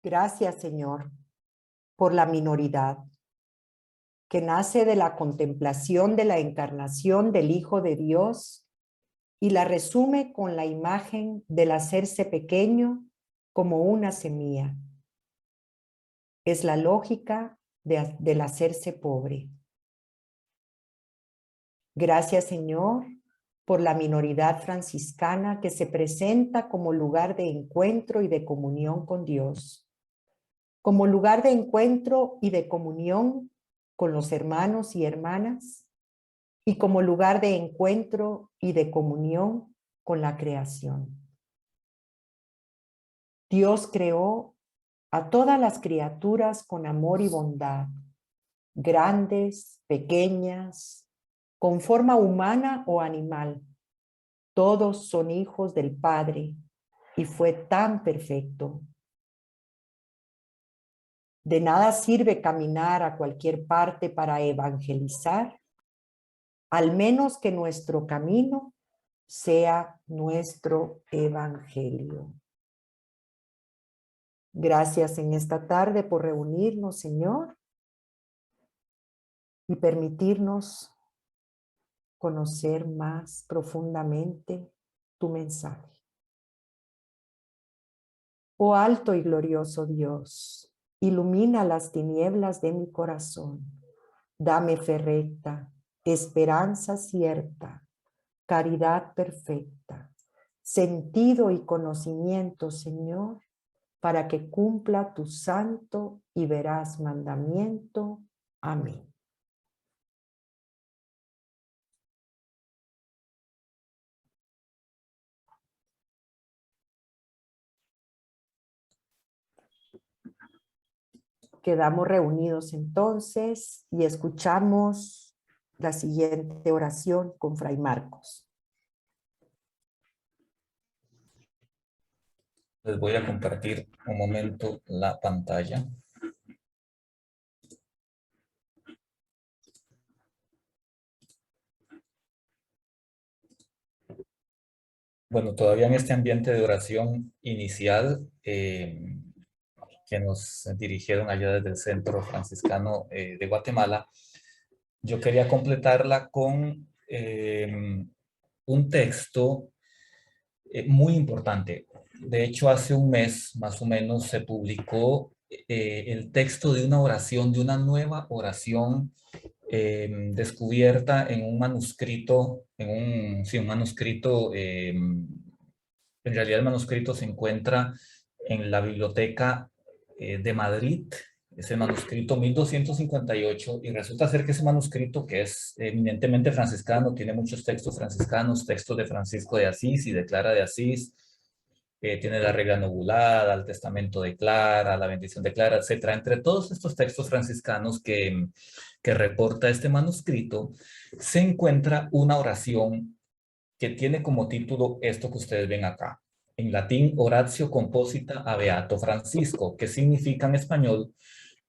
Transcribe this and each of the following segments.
Gracias, Señor, por la minoridad que nace de la contemplación de la encarnación del Hijo de Dios y la resume con la imagen del hacerse pequeño como una semilla. Es la lógica del hacerse pobre. Gracias, Señor, por la minoridad franciscana que se presenta como lugar de encuentro y de comunión con Dios, como lugar de encuentro y de comunión con los hermanos y hermanas, y como lugar de encuentro y de comunión con la creación. Dios creó a todas las criaturas con amor y bondad, grandes, pequeñas, con forma humana o animal. Todos son hijos del Padre y fue tan perfecto. De nada sirve caminar a cualquier parte para evangelizar, al menos que nuestro camino sea nuestro evangelio. Gracias en esta tarde por reunirnos, Señor, y permitirnos conocer más profundamente tu mensaje. Oh alto y glorioso Dios, ilumina las tinieblas de mi corazón. Dame fe recta, esperanza cierta, caridad perfecta, sentido y conocimiento, Señor, para que cumpla tu santo y veraz mandamiento. Amén. Quedamos reunidos entonces y escuchamos la siguiente oración con Fray Marcos. Les voy a compartir un momento la pantalla. Bueno, todavía en este ambiente de oración inicial que nos dirigieron allá desde el Centro Franciscano de Guatemala, yo quería completarla con un texto muy importante. De hecho, hace un mes más o menos se publicó el texto de una oración, de una nueva oración descubierta en un manuscrito, un manuscrito, en realidad el manuscrito se encuentra en la Biblioteca de Madrid, es el manuscrito 1258, y resulta ser que ese manuscrito, que es eminentemente franciscano, tiene muchos textos franciscanos, textos de Francisco de Asís y de Clara de Asís, tiene la regla nobulada, el testamento de Clara, la bendición de Clara, etc. Entre todos estos textos franciscanos que reporta este manuscrito, se encuentra una oración que tiene como título esto que ustedes ven acá. En latín, Oratio Composita a Beato Francisco, que significa en español,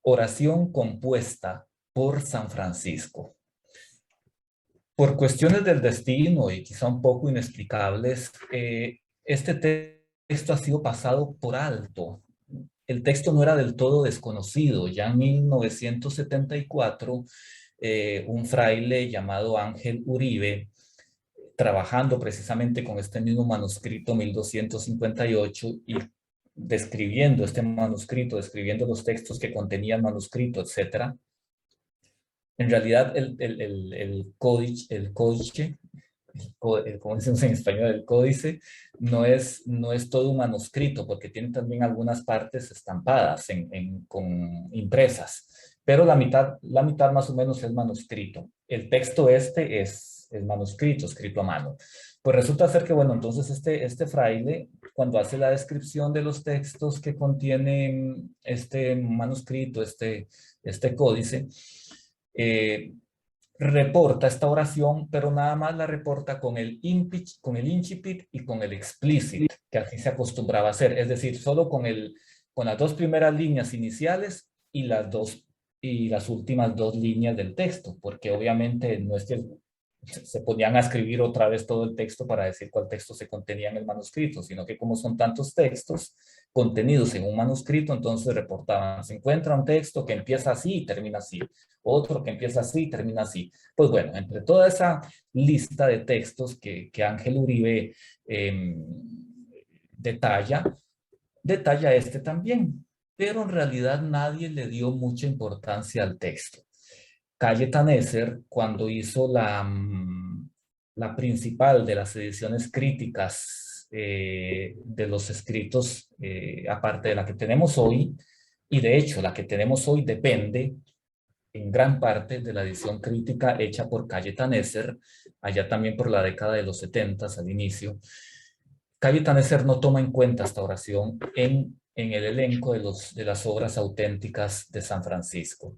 oración compuesta por San Francisco. Por cuestiones del destino y quizá un poco inexplicables, este texto ha sido pasado por alto. El texto no era del todo desconocido. Ya en 1974, un fraile llamado Ángel Uribe, trabajando precisamente con este mismo manuscrito 1258 y describiendo este manuscrito, describiendo los textos que contenía el manuscrito, etc. En realidad el códice, como decimos en español, el códice, no es todo un manuscrito, porque tiene también algunas partes estampadas, con impresas, pero la mitad más o menos es manuscrito. El texto es manuscrito, escrito a mano. Pues resulta ser que, bueno, entonces este fraile, cuando hace la descripción de los textos que contienen este manuscrito, este códice, reporta esta oración, pero nada más la reporta con el incipit y con el explicit, que así se acostumbraba a hacer. Es decir, solo con las dos primeras líneas iniciales y las últimas dos líneas del texto, porque obviamente no es que se ponían a escribir otra vez todo el texto para decir cuál texto se contenía en el manuscrito, sino que como son tantos textos, contenidos en un manuscrito, entonces reportaban, se encuentra un texto que empieza así y termina así, otro que empieza así y termina así. Pues bueno, entre toda esa lista de textos que Ángel Uribe detalla, detalla este también, pero en realidad nadie le dio mucha importancia al texto. Calle Tanesser, cuando hizo la principal de las ediciones críticas de los escritos, aparte de la que tenemos hoy, y de hecho la que tenemos hoy depende en gran parte de la edición crítica hecha por Calle Tanesser, allá también por la década de los 70 al inicio. Calle Tanesser no toma en cuenta esta oración en el elenco de las obras auténticas de San Francisco.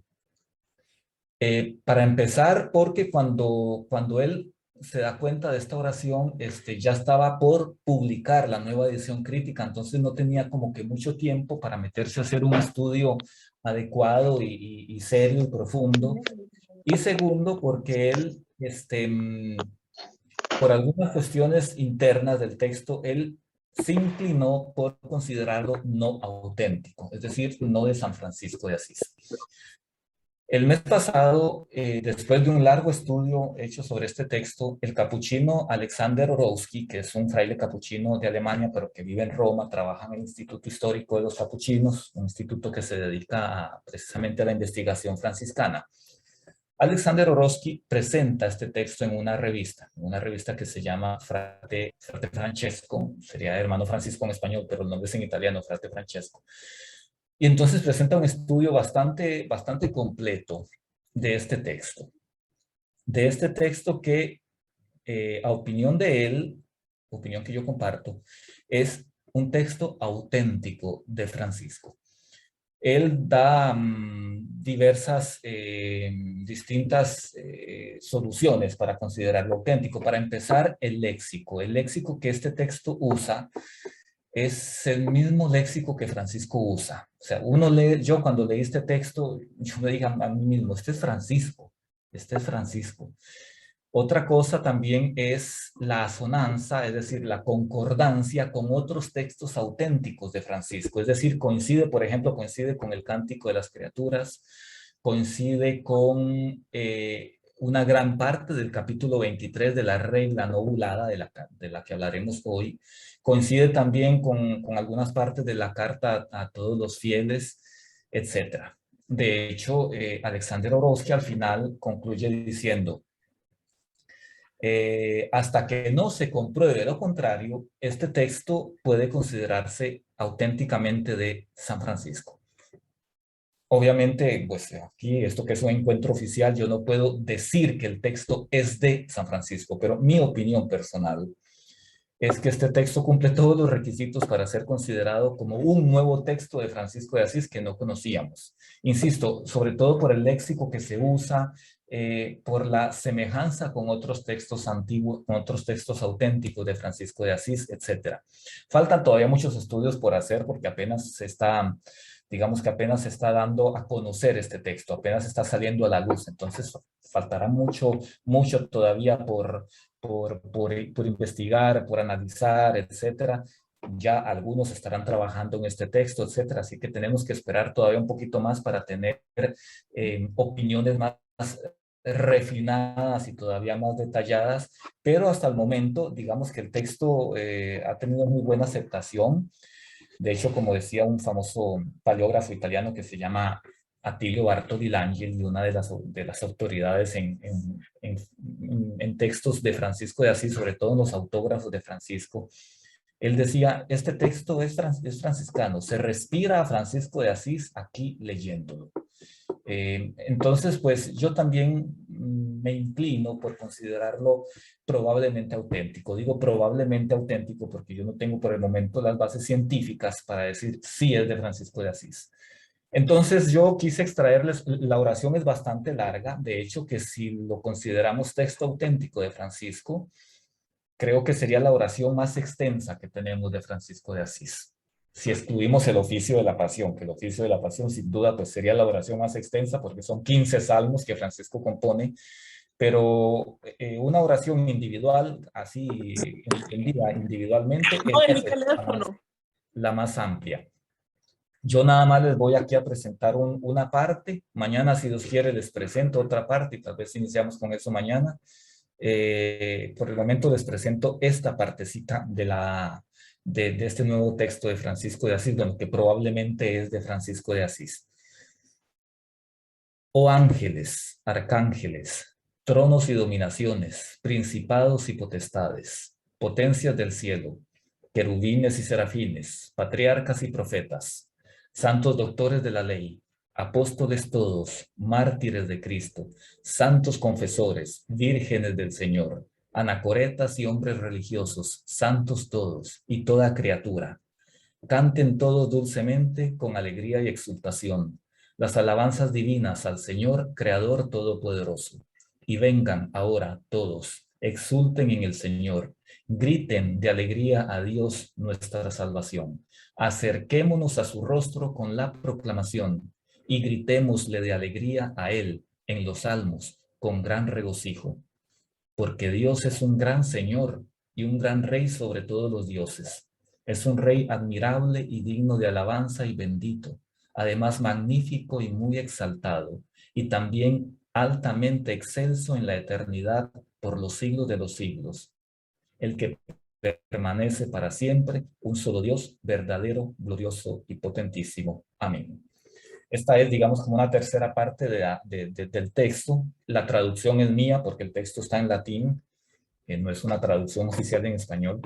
Para empezar, porque cuando él se da cuenta de esta oración, ya estaba por publicar la nueva edición crítica, entonces no tenía como que mucho tiempo para meterse a hacer un estudio adecuado y serio y profundo. Y segundo, porque él, por algunas cuestiones internas del texto, él se inclinó por considerarlo no auténtico, es decir, no de San Francisco de Asís. El mes pasado, después de un largo estudio hecho sobre este texto, el capuchino Alexander Orowski, que es un fraile capuchino de Alemania, pero que vive en Roma, trabaja en el Instituto Histórico de los Capuchinos, un instituto que se dedica precisamente a la investigación franciscana. Alexander Orowski presenta este texto en una revista que se llama Frate Francesco, sería Hermano Francisco en español, pero el nombre es en italiano, Frate Francesco. Y entonces presenta un estudio bastante completo de este texto. De este texto que, a opinión de él, opinión que yo comparto, es un texto auténtico de Francisco. Él da diversas, distintas soluciones para considerarlo auténtico. Para empezar, el léxico. El léxico que este texto usa es el mismo léxico que Francisco usa. O sea, uno lee, yo cuando leí este texto, yo me dije a mí mismo, este es Francisco, este es Francisco. Otra cosa también es la asonanza, es decir, la concordancia con otros textos auténticos de Francisco. Es decir, coincide, por ejemplo, coincide con el Cántico de las Criaturas, coincide con una gran parte del capítulo 23 de la regla novulada de la que hablaremos hoy. Coincide también con algunas partes de la carta a todos los fieles, etc. De hecho, Alexander Orowski al final concluye diciendo, hasta que no se compruebe lo contrario, este texto puede considerarse auténticamente de San Francisco. Obviamente, pues aquí esto que es un encuentro oficial, yo no puedo decir que el texto es de San Francisco, pero mi opinión personal es que este texto cumple todos los requisitos para ser considerado como un nuevo texto de Francisco de Asís que no conocíamos. Insisto, sobre todo por el léxico que se usa, por la semejanza con otros textos antiguos, con otros textos auténticos de Francisco de Asís, etc. Faltan todavía muchos estudios por hacer porque apenas se está, digamos que apenas se está dando a conocer este texto, apenas está saliendo a la luz, entonces faltará mucho todavía por investigar, por analizar, etcétera. Ya algunos estarán trabajando en este texto, etcétera. Así que tenemos que esperar todavía un poquito más para tener opiniones más refinadas y todavía más detalladas, pero hasta el momento, digamos que el texto ha tenido muy buena aceptación. De hecho, como decía un famoso paleógrafo italiano que se llama Attilio Bartoli Langeli, una de las autoridades en textos de Francisco de Asís, sobre todo en los autógrafos de Francisco, él decía, este texto es franciscano, se respira a Francisco de Asís aquí leyéndolo. Entonces, pues yo también me inclino por considerarlo probablemente auténtico. Digo probablemente auténtico porque yo no tengo por el momento las bases científicas para decir si es de Francisco de Asís. Entonces yo quise extraerles, la oración es bastante larga, de hecho que si lo consideramos texto auténtico de Francisco, creo que sería la oración más extensa que tenemos de Francisco de Asís. Si excluimos el oficio de la pasión, que el oficio de la pasión sin duda pues sería la oración más extensa porque son 15 salmos que Francisco compone, pero una oración individual, así entendida individualmente, No, en esa mi sería la más, teléfono. la más amplia. Yo nada más les voy aquí a presentar una parte. Mañana, si Dios quiere, les presento otra parte y tal vez iniciamos con eso mañana. Por el momento les presento esta partecita de este nuevo texto de Francisco de Asís, bueno, que probablemente es de Francisco de Asís. Oh ángeles, arcángeles, tronos y dominaciones, principados y potestades, potencias del cielo, querubines y serafines, patriarcas y profetas, santos doctores de la ley, apóstoles todos, mártires de Cristo, santos confesores, vírgenes del Señor, anacoretas y hombres religiosos, santos todos y toda criatura. Canten todos dulcemente con alegría y exultación las alabanzas divinas al Señor, Creador Todopoderoso. Y vengan ahora todos, exulten en el Señor, griten de alegría a Dios nuestra salvación. Acerquémonos a su rostro con la proclamación y gritémosle de alegría a Él en los salmos con gran regocijo. Porque Dios es un gran Señor y un gran Rey sobre todos los dioses. Es un Rey admirable y digno de alabanza y bendito, además magnífico y muy exaltado, y también altamente excelso en la eternidad por los siglos de los siglos. El que permanece para siempre, un solo Dios, verdadero, glorioso y potentísimo. Amén. Esta es, digamos, como una tercera parte del texto. La traducción es mía porque el texto está en latín, no es una traducción oficial en español.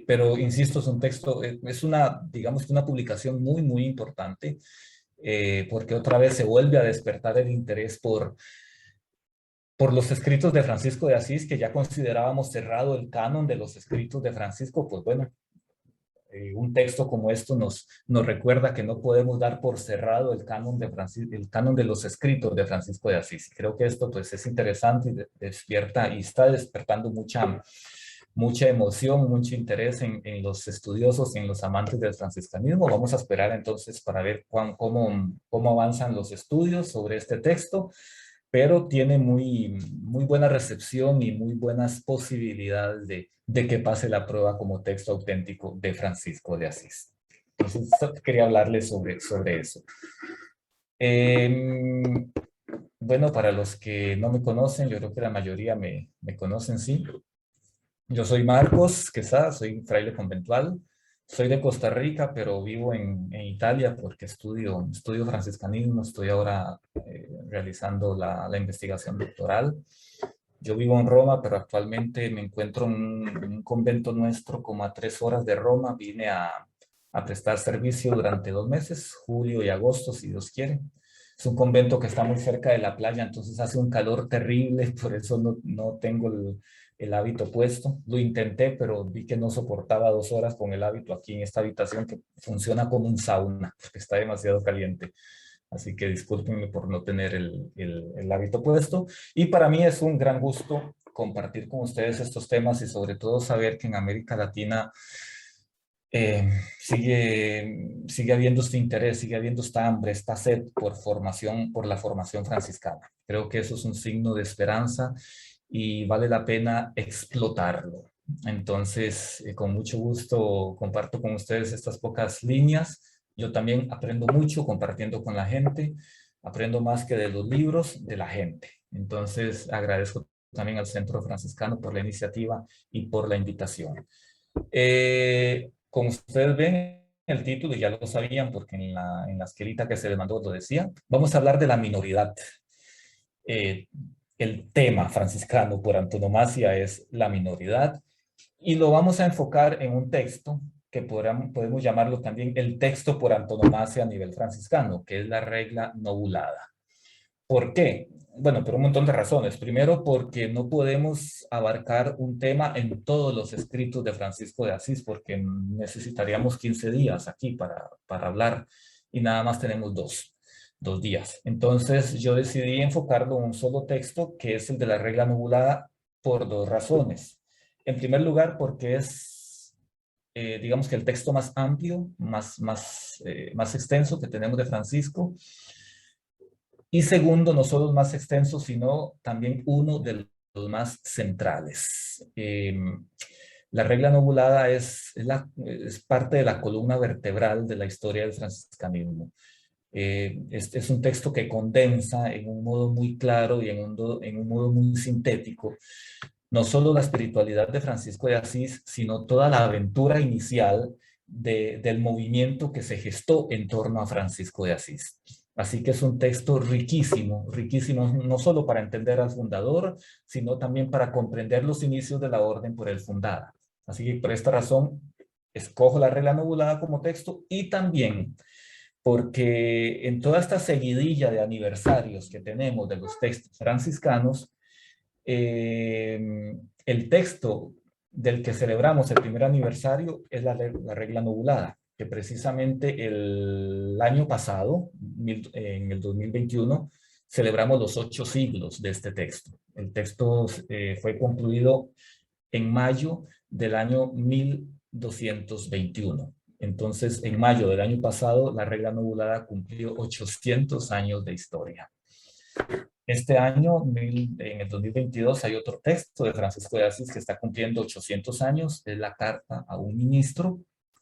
Pero, insisto, es un texto, es una, digamos, una publicación muy, muy importante, porque otra vez se vuelve a despertar el interés por los escritos de Francisco de Asís, que ya considerábamos cerrado el canon de los escritos de Francisco. Pues bueno, un texto como esto nos recuerda que no podemos dar por cerrado el canon el canon de los escritos de Francisco de Asís. Creo que esto pues es interesante y despierta y está despertando mucha emoción, mucho interés en los estudiosos y en los amantes del franciscanismo. Vamos a esperar entonces para ver cómo avanzan los estudios sobre este texto, pero tiene muy buena recepción y muy buenas posibilidades de que pase la prueba como texto auténtico de Francisco de Asís. Entonces, quería hablarles sobre eso. Bueno, para los que no me conocen, yo creo que la mayoría me conocen, sí. Yo soy Marcos Quesada, soy fraile conventual. Soy de Costa Rica, pero vivo en Italia porque estudio franciscanismo. Estoy ahora realizando la investigación doctoral. Yo vivo en Roma, pero actualmente me encuentro en un convento nuestro como a 3 horas de Roma. Vine a prestar servicio durante 2 meses, julio y agosto, si Dios quiere. Es un convento que está muy cerca de la playa, entonces hace un calor terrible, por eso no tengo el hábito puesto. Lo intenté, pero vi que no soportaba 2 horas con el hábito aquí en esta habitación que funciona como un sauna, porque está demasiado caliente. Así que discúlpenme por no tener el hábito puesto. Y para mí es un gran gusto compartir con ustedes estos temas y sobre todo saber que en América Latina sigue habiendo este interés, sigue habiendo esta hambre, esta sed por la formación franciscana. Creo que eso es un signo de esperanza y vale la pena explotarlo. Entonces, con mucho gusto comparto con ustedes estas pocas líneas. Yo también aprendo mucho compartiendo con la gente, aprendo más que de los libros, de la gente. Entonces, agradezco también al Centro Franciscano por la iniciativa y por la invitación. Como ustedes ven, el título ya lo sabían porque en la esquelita que se les mandó lo decía. Vamos a hablar de la minoridad. El tema franciscano por antonomasia es la minoridad y lo vamos a enfocar en un texto que podemos llamarlo también el texto por antonomasia a nivel franciscano, que es la regla novulada. ¿Por qué? Bueno, por un montón de razones. Primero, porque no podemos abarcar un tema en todos los escritos de Francisco de Asís, porque necesitaríamos 15 días aquí para hablar y nada más tenemos dos días. Entonces, yo decidí enfocarlo en un solo texto, que es el de la regla novulada, por 2 razones. En primer lugar, porque es, digamos que el texto más amplio, más extenso que tenemos de Francisco. Y segundo, no solo los más extensos, sino también uno de los más centrales. La regla nobulada es parte de la columna vertebral de la historia del franciscanismo. Es un texto que condensa en un modo muy claro y en un modo muy sintético no solo la espiritualidad de Francisco de Asís, sino toda la aventura inicial del movimiento que se gestó en torno a Francisco de Asís. Así que es un texto riquísimo, riquísimo, no solo para entender al fundador, sino también para comprender los inicios de la orden por él fundada. Así que por esta razón, escojo la regla nobulada como texto y también porque en toda esta seguidilla de aniversarios que tenemos de los textos franciscanos, el texto del que celebramos el primer aniversario es la regla nobulada, que precisamente el año pasado, en el 2021, celebramos los 8 siglos de este texto. El texto fue concluido en mayo del año 1221. Entonces, en mayo del año pasado, la regla nobulada cumplió 800 años de historia. Este año, en el 2022, hay otro texto de Francisco de Asís que está cumpliendo 800 años, es la carta a un ministro,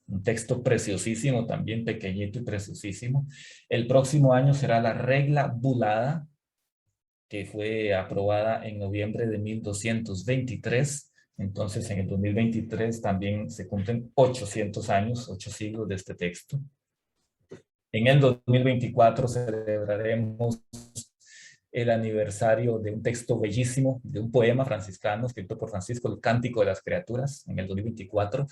un texto preciosísimo, también pequeñito y preciosísimo. El próximo año será la regla bulada, que fue aprobada en noviembre de 1223. Entonces, en el 2023 también se cumplen 800 años, 8 siglos de este texto. En el 2024 celebraremos el aniversario de un texto bellísimo, de un poema franciscano escrito por Francisco, el Cántico de las Criaturas, en el 2024.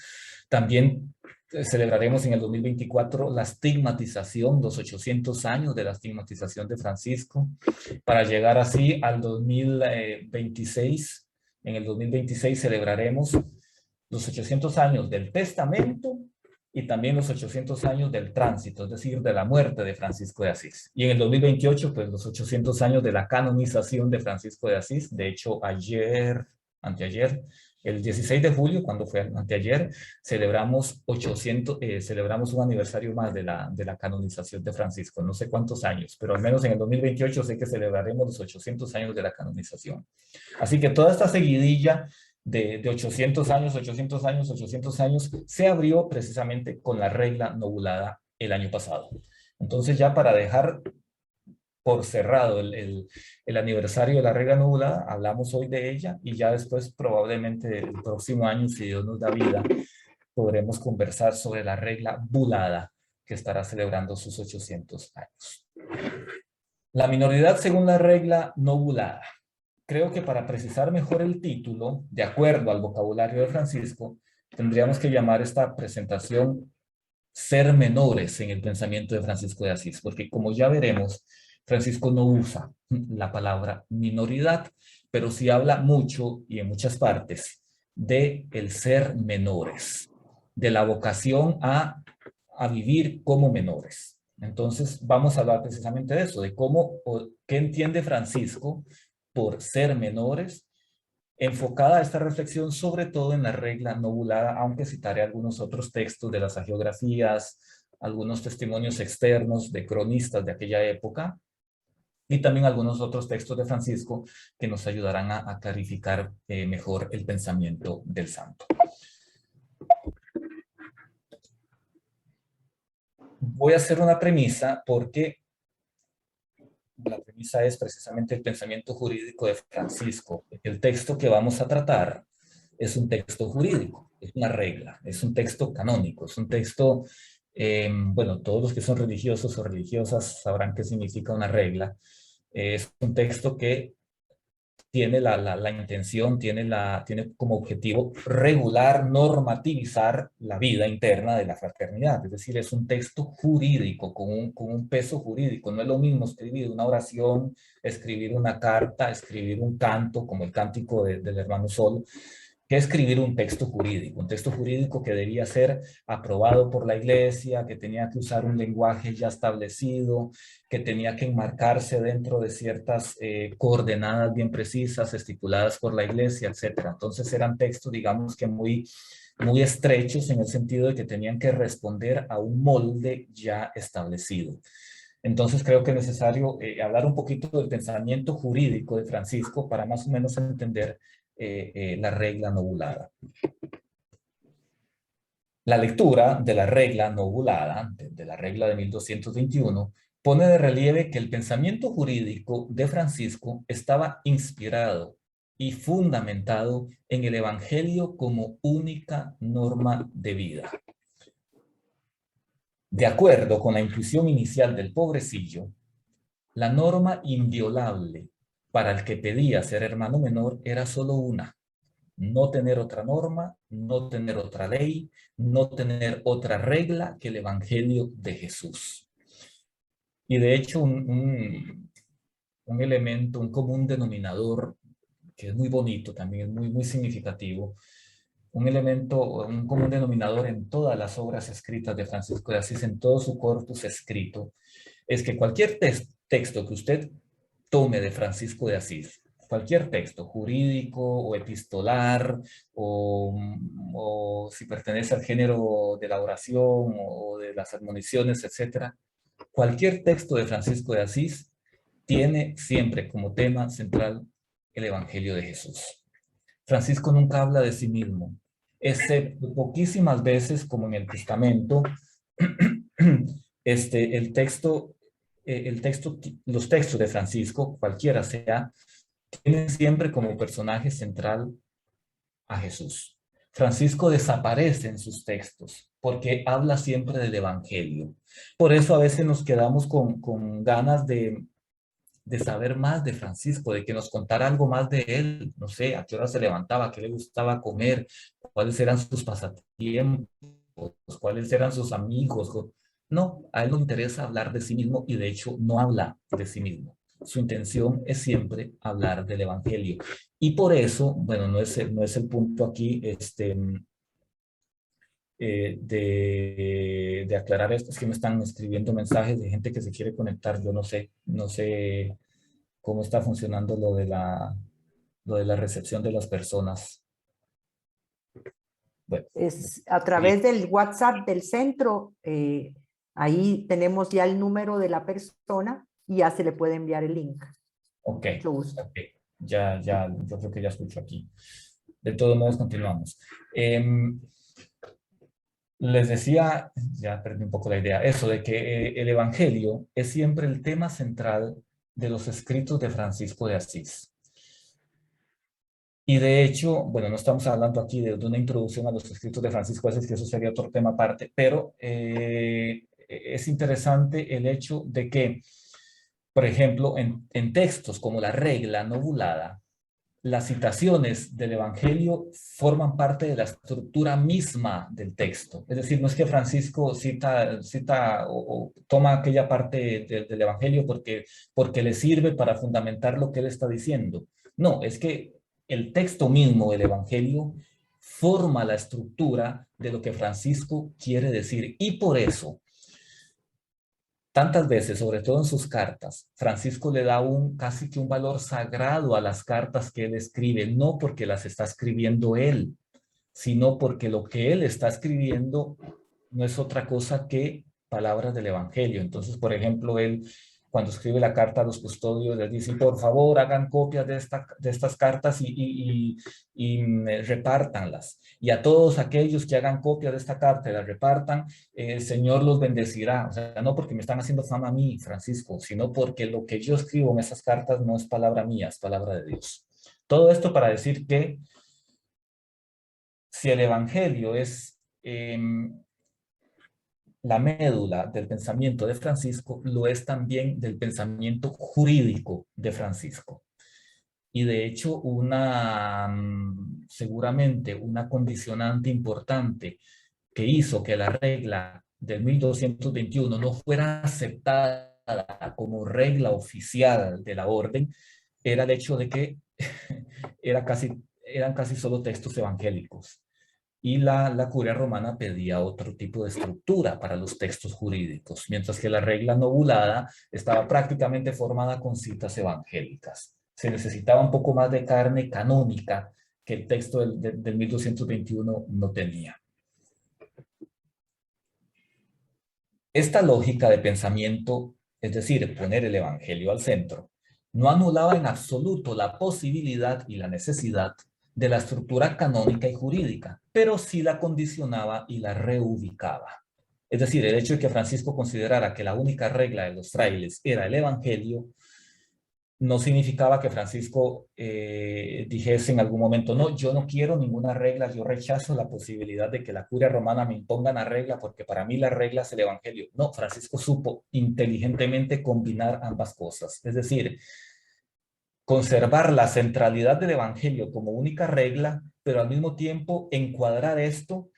También celebraremos en el 2024 la estigmatización, los 800 años de la estigmatización de Francisco, para llegar así al 2026. En el 2026 celebraremos los 800 años del testamento y también los 800 años del tránsito, es decir, de la muerte de Francisco de Asís. Y en el 2028, pues los 800 años de la canonización de Francisco de Asís. De hecho, anteayer, el 16 de julio, cuando fue anteayer, celebramos un aniversario más de la canonización de Francisco. No sé cuántos años, pero al menos en el 2028 sé que celebraremos los 800 años de la canonización. Así que toda esta seguidilla de 800 años, 800 años, 800 años, se abrió precisamente con la regla nobulada el año pasado. Entonces ya para dejar por cerrado el aniversario de la regla nobulada, hablamos hoy de ella y ya después probablemente el próximo año, si Dios nos da vida, podremos conversar sobre la regla bulada que estará celebrando sus 800 años. La minoridad según la regla nobulada. Creo que para precisar mejor el título, de acuerdo al vocabulario de Francisco, tendríamos que llamar esta presentación Ser menores en el pensamiento de Francisco de Asís, porque como ya veremos, Francisco no usa la palabra minoridad, pero sí habla mucho y en muchas partes de el ser menores, de la vocación a vivir como menores. Entonces vamos a hablar precisamente de eso, de cómo, qué entiende Francisco por ser menores, enfocada a esta reflexión sobre todo en la regla nobulada, aunque citaré algunos otros textos de las hagiografías, algunos testimonios externos de cronistas de aquella época, y también algunos otros textos de Francisco que nos ayudarán a clarificar mejor el pensamiento del santo. Voy a hacer una premisa porque la premisa es precisamente el pensamiento jurídico de Francisco. El texto que vamos a tratar es un texto jurídico, es una regla, es un texto canónico, es un texto, bueno, todos los que son religiosos o religiosas sabrán qué significa una regla. Es un texto que tiene la intención, tiene como objetivo regular, normativizar la vida interna de la fraternidad. Es decir, es un texto jurídico, con un peso jurídico. No es lo mismo escribir una oración, escribir una carta, escribir un canto, como el cántico del hermano Sol, que escribir un texto jurídico que debía ser aprobado por la Iglesia, que tenía que usar un lenguaje ya establecido, que tenía que enmarcarse dentro de ciertas coordenadas bien precisas, estipuladas por la Iglesia, etc. Entonces eran textos, digamos que muy estrechos en el sentido de que tenían que responder a un molde ya establecido. Entonces creo que es necesario hablar un poquito del pensamiento jurídico de Francisco para más o menos entender la regla nobulada. La lectura de la regla novulada, de la regla de 1221, pone de relieve que el pensamiento jurídico de Francisco estaba inspirado y fundamentado en el Evangelio como única norma de vida. De acuerdo con la intuición inicial del pobrecillo, la norma inviolable para el que pedía ser hermano menor era solo una: no tener otra norma, no tener otra ley, no tener otra regla que el Evangelio de Jesús. Y de hecho, un elemento, un común denominador, que es muy bonito, también es muy significativo, un elemento, un común denominador en todas las obras escritas de Francisco de Asís, en todo su corpus escrito, es que cualquier texto que usted tome de Francisco de Asís, cualquier texto jurídico o epistolar o si pertenece al género de la oración o de las admoniciones, etcétera, cualquier texto de Francisco de Asís tiene siempre como tema central el Evangelio de Jesús. Francisco nunca habla de sí mismo, excepto poquísimas veces, como en el Testamento, el texto, los textos de Francisco, cualquiera sea, tienen siempre como personaje central a Jesús. Francisco desaparece en sus textos porque habla siempre del Evangelio. Por eso a veces nos quedamos con ganas de saber más de Francisco, de que nos contara algo más de él, no sé, a qué hora se levantaba, qué le gustaba comer, cuáles eran sus pasatiempos, cuáles eran sus amigos. No, a él no le interesa hablar de sí mismo y de hecho no habla de sí mismo. Su intención es siempre hablar del Evangelio. Y por eso, bueno, no es el punto aquí, de aclarar esto, es que me están escribiendo mensajes de gente que se quiere conectar. Yo no sé cómo está funcionando lo de la recepción de las personas. Bueno, Es a sí, través del WhatsApp del centro, ahí tenemos ya el número de la persona y ya se le puede enviar el link. ok, Mucho gusto. ok. Yo creo que ya escucho aquí. De todos modos, continuamos. Les decía, ya perdí un poco la idea, eso de que el Evangelio es siempre el tema central de los escritos de Francisco de Asís. Y de hecho, bueno, no estamos hablando aquí de una introducción a los escritos de Francisco de Asís, que eso sería otro tema aparte, pero es interesante el hecho de que, por ejemplo, en textos como la regla novulada, las citaciones del Evangelio forman parte de la estructura misma del texto. Es decir, no es que Francisco cita o toma aquella parte del Evangelio porque le sirve para fundamentar lo que él está diciendo. No, es que el texto mismo del Evangelio forma la estructura de lo que Francisco quiere decir. Y por eso, tantas veces, sobre todo en sus cartas, Francisco le da casi que un valor sagrado a las cartas que él escribe, no porque las está escribiendo él, sino porque lo que él está escribiendo no es otra cosa que palabras del Evangelio. Entonces, por ejemplo, él cuando escribe la carta a los custodios les dice: por favor, hagan copias de estas cartas y repártanlas. Y a todos aquellos que hagan copias de esta carta y la repartan, el Señor los bendecirá. O sea, no porque me están haciendo fama a mí, Francisco, sino porque lo que yo escribo en esas cartas no es palabra mía, es palabra de Dios. Todo esto para decir que si el Evangelio es la médula del pensamiento de Francisco, lo es también del pensamiento jurídico de Francisco. Y de hecho, seguramente una condicionante importante que hizo que la regla del 1221 no fuera aceptada como regla oficial de la orden, era el hecho de que eran casi solo textos evangélicos. Y la curia romana pedía otro tipo de estructura para los textos jurídicos, mientras que la regla novulada estaba prácticamente formada con citas evangélicas. Se necesitaba un poco más de carne canónica que el texto del 1221 no tenía. Esta lógica de pensamiento, es decir, poner el evangelio al centro, no anulaba en absoluto la posibilidad y la necesidad de la estructura canónica y jurídica, pero sí la condicionaba y la reubicaba. Es decir, el hecho de que Francisco considerara que la única regla de los frailes era el Evangelio, no significaba que Francisco dijese en algún momento, no, yo no quiero ninguna regla, yo rechazo la posibilidad de que la curia romana me imponga una regla, porque para mí la regla es el Evangelio. No, Francisco supo inteligentemente combinar ambas cosas. Es decir, conservar la centralidad del Evangelio como única regla, pero al mismo tiempo encuadrar esto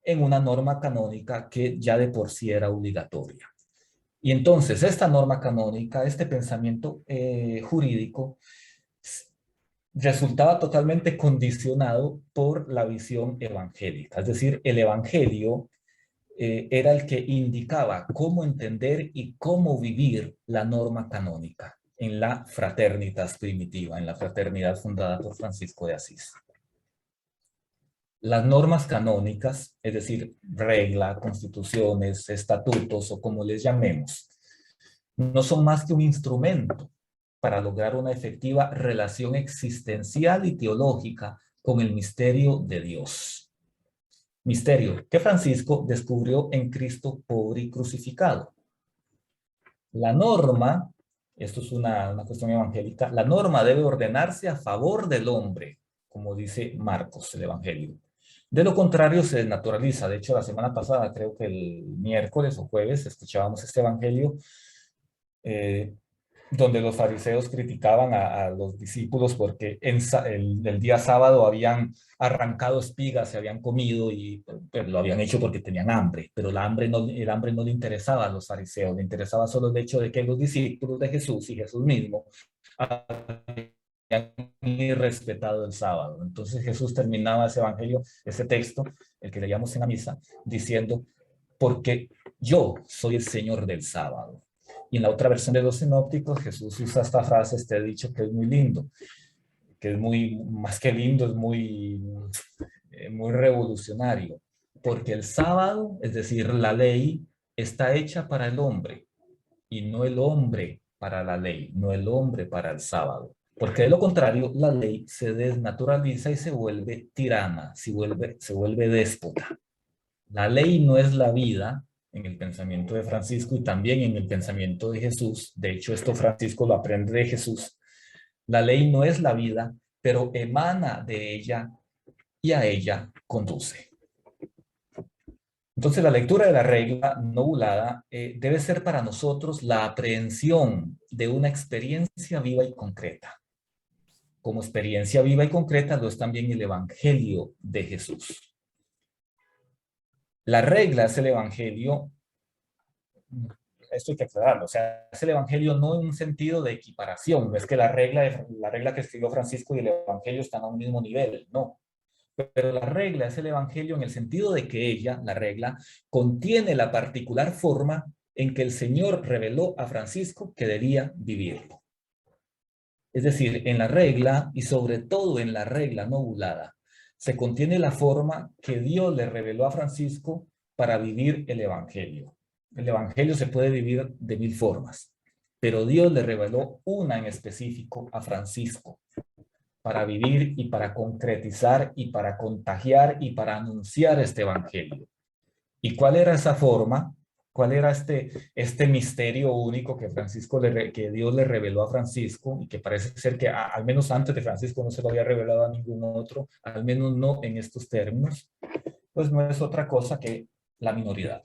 en una norma canónica que ya de por sí era obligatoria. Y entonces esta norma canónica, este pensamiento jurídico, resultaba totalmente condicionado por la visión evangélica. Es decir, el Evangelio era el que indicaba cómo entender y cómo vivir la norma canónica en la Fraternitas primitiva, en la fraternidad fundada por Francisco de Asís. Las normas canónicas, es decir, regla, constituciones, estatutos o como les llamemos, no son más que un instrumento para lograr una efectiva relación existencial y teológica con el misterio de Dios. Misterio que Francisco descubrió en Cristo pobre y crucificado. La norma, esto es una cuestión evangélica, la norma debe ordenarse a favor del hombre, como dice Marcos, el Evangelio. De lo contrario, se desnaturaliza. De hecho, la semana pasada, creo que el miércoles o jueves, escuchábamos este Evangelio donde los fariseos criticaban a los discípulos porque el día sábado habían arrancado espigas, se habían comido y pues, lo habían hecho porque tenían hambre, pero el hambre no le interesaba a los fariseos, le interesaba solo el hecho de que los discípulos de Jesús y Jesús mismo habían irrespetado el sábado. Entonces Jesús terminaba ese evangelio, ese texto, el que leíamos en la misa, diciendo, porque yo soy el Señor del sábado. Y en la otra versión de los sinópticos, Jesús usa esta frase, este dicho que es muy lindo, que es muy, más que lindo, es muy revolucionario. Porque el sábado, es decir, la ley, está hecha para el hombre y no el hombre para la ley, no el hombre para el sábado. Porque de lo contrario, la ley se desnaturaliza y se vuelve tirana, se vuelve déspota. La ley no es la vida, en el pensamiento de Francisco y también en el pensamiento de Jesús. De hecho, esto Francisco lo aprende de Jesús. La ley no es la vida, pero emana de ella y a ella conduce. Entonces, la lectura de la regla nobulada debe ser para nosotros la aprehensión de una experiencia viva y concreta. Como experiencia viva y concreta lo es también el Evangelio de Jesús. La regla es el Evangelio, esto hay que aclararlo, o sea, es el Evangelio no en un sentido de equiparación, no es que la regla que escribió Francisco y el Evangelio están a un mismo nivel, no. Pero la regla es el Evangelio en el sentido de que ella, la regla, contiene la particular forma en que el Señor reveló a Francisco que debía vivirlo. Es decir, en la regla y sobre todo en la regla nobulada, se contiene la forma que Dios le reveló a Francisco para vivir el Evangelio. El Evangelio se puede vivir de 1000 formas, pero Dios le reveló una en específico a Francisco para vivir y para concretizar y para contagiar y para anunciar este Evangelio. ¿Y cuál era esa forma? ¿Cuál era este misterio único que Dios le reveló a Francisco y que parece ser que al menos antes de Francisco no se lo había revelado a ningún otro, al menos no en estos términos? Pues no es otra cosa que la minoridad.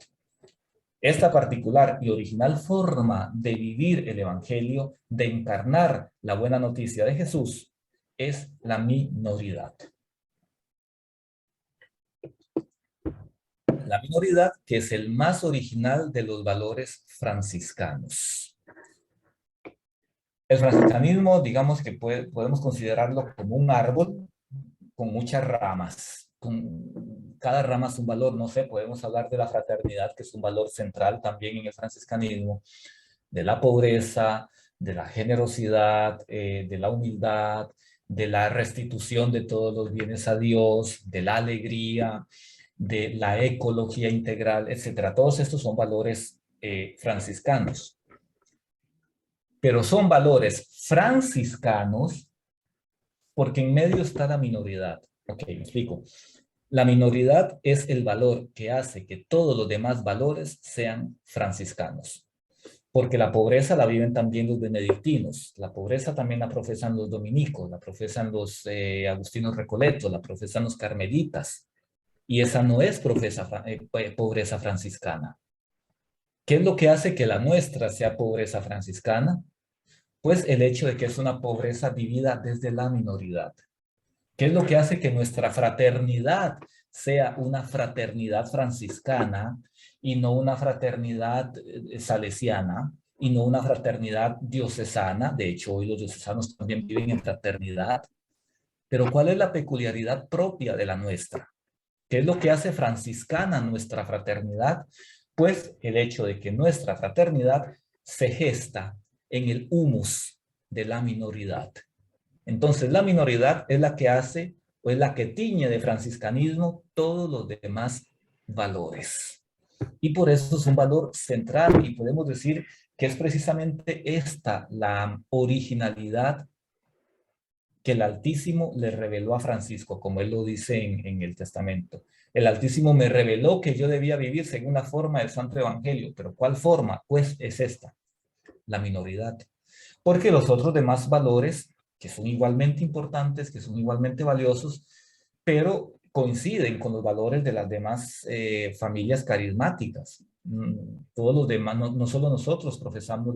Esta particular y original forma de vivir el Evangelio, de encarnar la buena noticia de Jesús, es la minoridad. La minoridad, que es el más original de los valores franciscanos. El franciscanismo, digamos que podemos considerarlo como un árbol con muchas ramas. Cada rama es un valor, no sé, podemos hablar de la fraternidad, que es un valor central también en el franciscanismo, de la pobreza, de la generosidad, de la humildad, de la restitución de todos los bienes a Dios, de la alegría, de la ecología integral, etcétera. Todos estos son valores franciscanos. Pero son valores franciscanos porque en medio está la minoridad. Ok, me explico. La minoridad es el valor que hace que todos los demás valores sean franciscanos. Porque la pobreza la viven también los benedictinos, la pobreza también la profesan los dominicos, la profesan los agustinos recoletos, la profesan los carmelitas. Y esa no es pobreza franciscana. ¿Qué es lo que hace que la nuestra sea pobreza franciscana? Pues el hecho de que es una pobreza vivida desde la minoridad. ¿Qué es lo que hace que nuestra fraternidad sea una fraternidad franciscana y no una fraternidad salesiana y no una fraternidad diocesana? De hecho, hoy los diocesanos también viven en fraternidad. Pero ¿cuál es la peculiaridad propia de la nuestra? ¿Qué es lo que hace franciscana nuestra fraternidad? Pues el hecho de que nuestra fraternidad se gesta en el humus de la minoridad. Entonces, la minoridad es la que hace o es la que tiñe de franciscanismo todos los demás valores. Y por eso es un valor central y podemos decir que es precisamente esta la originalidad que el Altísimo le reveló a Francisco, como él lo dice en el Testamento. El Altísimo me reveló que yo debía vivir según la forma del Santo Evangelio. ¿Pero cuál forma? Pues es esta, la minoridad. Porque los otros demás valores, que son igualmente importantes, que son igualmente valiosos, pero coinciden con los valores de las demás familias carismáticas. Todos los demás, no solo nosotros profesamos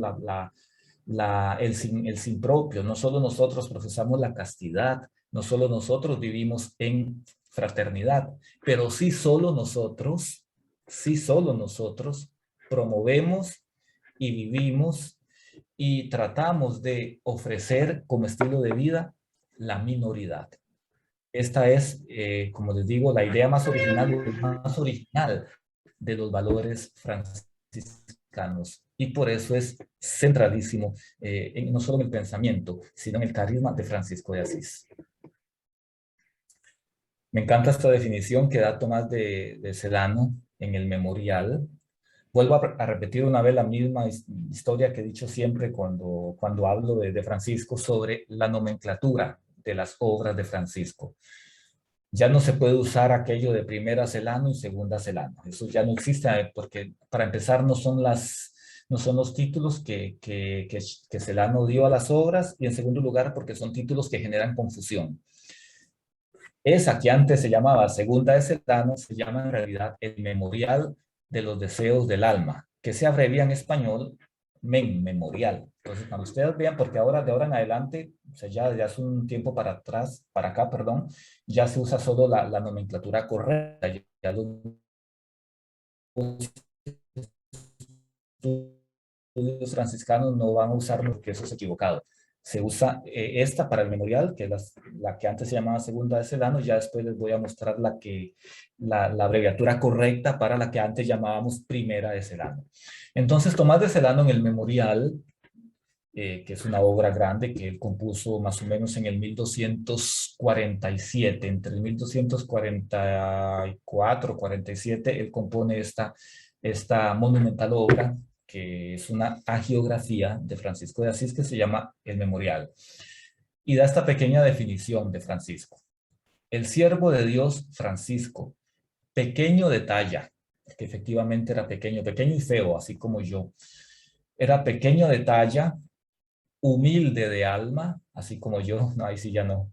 el sin propio, no solo nosotros profesamos la castidad, no solo nosotros vivimos en fraternidad, pero sí solo nosotros promovemos y vivimos y tratamos de ofrecer como estilo de vida la minoridad. Esta es, como les digo, la idea más original de los valores franciscanos. Y por eso es centralísimo, no solo en el pensamiento, sino en el carisma de Francisco de Asís. Me encanta esta definición que da Tomás de Celano en el Memorial. Vuelvo a repetir una vez la misma historia que he dicho siempre cuando hablo de Francisco sobre la nomenclatura de las obras de Francisco. Ya no se puede usar aquello de primera Celano y segunda Celano. Eso ya no existe porque para empezar no son los títulos que Celano dio a las obras y en segundo lugar porque son títulos que generan confusión. Esa que antes se llamaba Segunda de Celano se llama en realidad el Memorial de los Deseos del Alma, que se abrevia en español Memorial. Entonces, cuando ustedes vean, porque ahora de ahora en adelante, o sea, ya hace un tiempo para acá, perdón, ya se usa solo la nomenclatura correcta. Ya los estudios franciscanos no van a usar porque eso es equivocado. Se usa esta para el memorial, que es la que antes se llamaba Segunda de Celano. Ya después les voy a mostrar la abreviatura correcta para la que antes llamábamos Primera de Celano. Entonces, Tomás de Celano en el memorial, que es una obra grande que él compuso más o menos en el 1247, entre el 1244 y 47, él compone esta monumental obra que es una hagiografía de Francisco de Asís que se llama El Memorial. Y da esta pequeña definición de Francisco. El siervo de Dios Francisco, pequeño de talla, que efectivamente era pequeño y feo, así como yo. Era pequeño de talla, humilde de alma, así como yo, no, ahí sí ya no,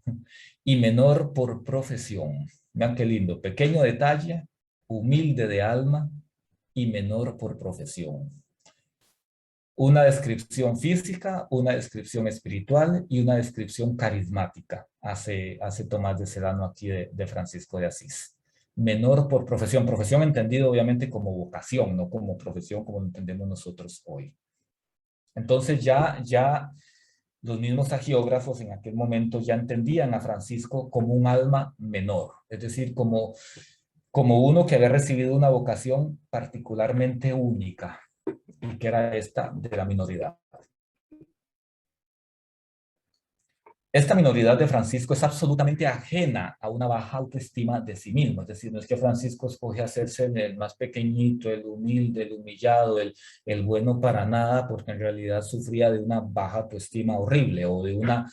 y menor por profesión. Vean qué lindo, pequeño de talla, humilde de alma y menor por profesión. Una descripción física, una descripción espiritual y una descripción carismática hace Tomás de Celano aquí de Francisco de Asís. Menor por profesión, profesión entendido obviamente como vocación, no como profesión como lo entendemos nosotros hoy. Entonces ya los mismos hagiógrafos en aquel momento ya entendían a Francisco como un alma menor, es decir, como uno que había recibido una vocación particularmente única, y que era esta de la minoridad. Esta minoridad de Francisco es absolutamente ajena a una baja autoestima de sí mismo. Es decir, no es que Francisco escoge hacerse el más pequeñito, el humilde, el humillado, el bueno para nada, porque en realidad sufría de una baja autoestima horrible o de una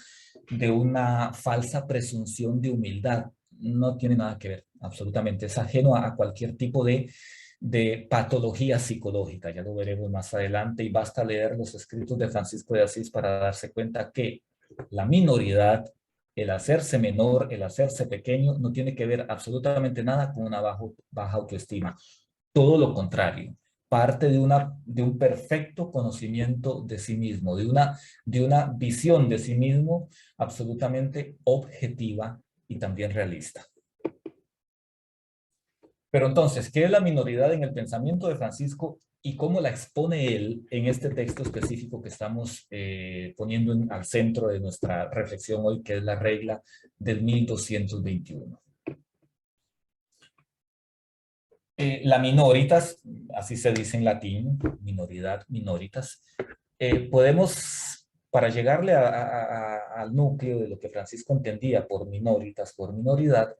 de una falsa presunción de humildad. No tiene nada que ver, absolutamente. Es ajeno a cualquier tipo de patología psicológica. Ya lo veremos más adelante y basta leer los escritos de Francisco de Asís para darse cuenta que la minoridad, el hacerse menor, el hacerse pequeño, no tiene que ver absolutamente nada con una baja autoestima. Todo lo contrario, parte de un perfecto conocimiento de sí mismo, de una visión de sí mismo absolutamente objetiva y también realista. Pero entonces, ¿qué es la minoridad en el pensamiento de Francisco y cómo la expone él en este texto específico que estamos poniendo al centro de nuestra reflexión hoy, que es la regla del 1221? La minoritas, así se dice en latín, minoridad, minoritas, podemos, para llegarle al núcleo de lo que Francisco entendía por minoritas, por minoridad,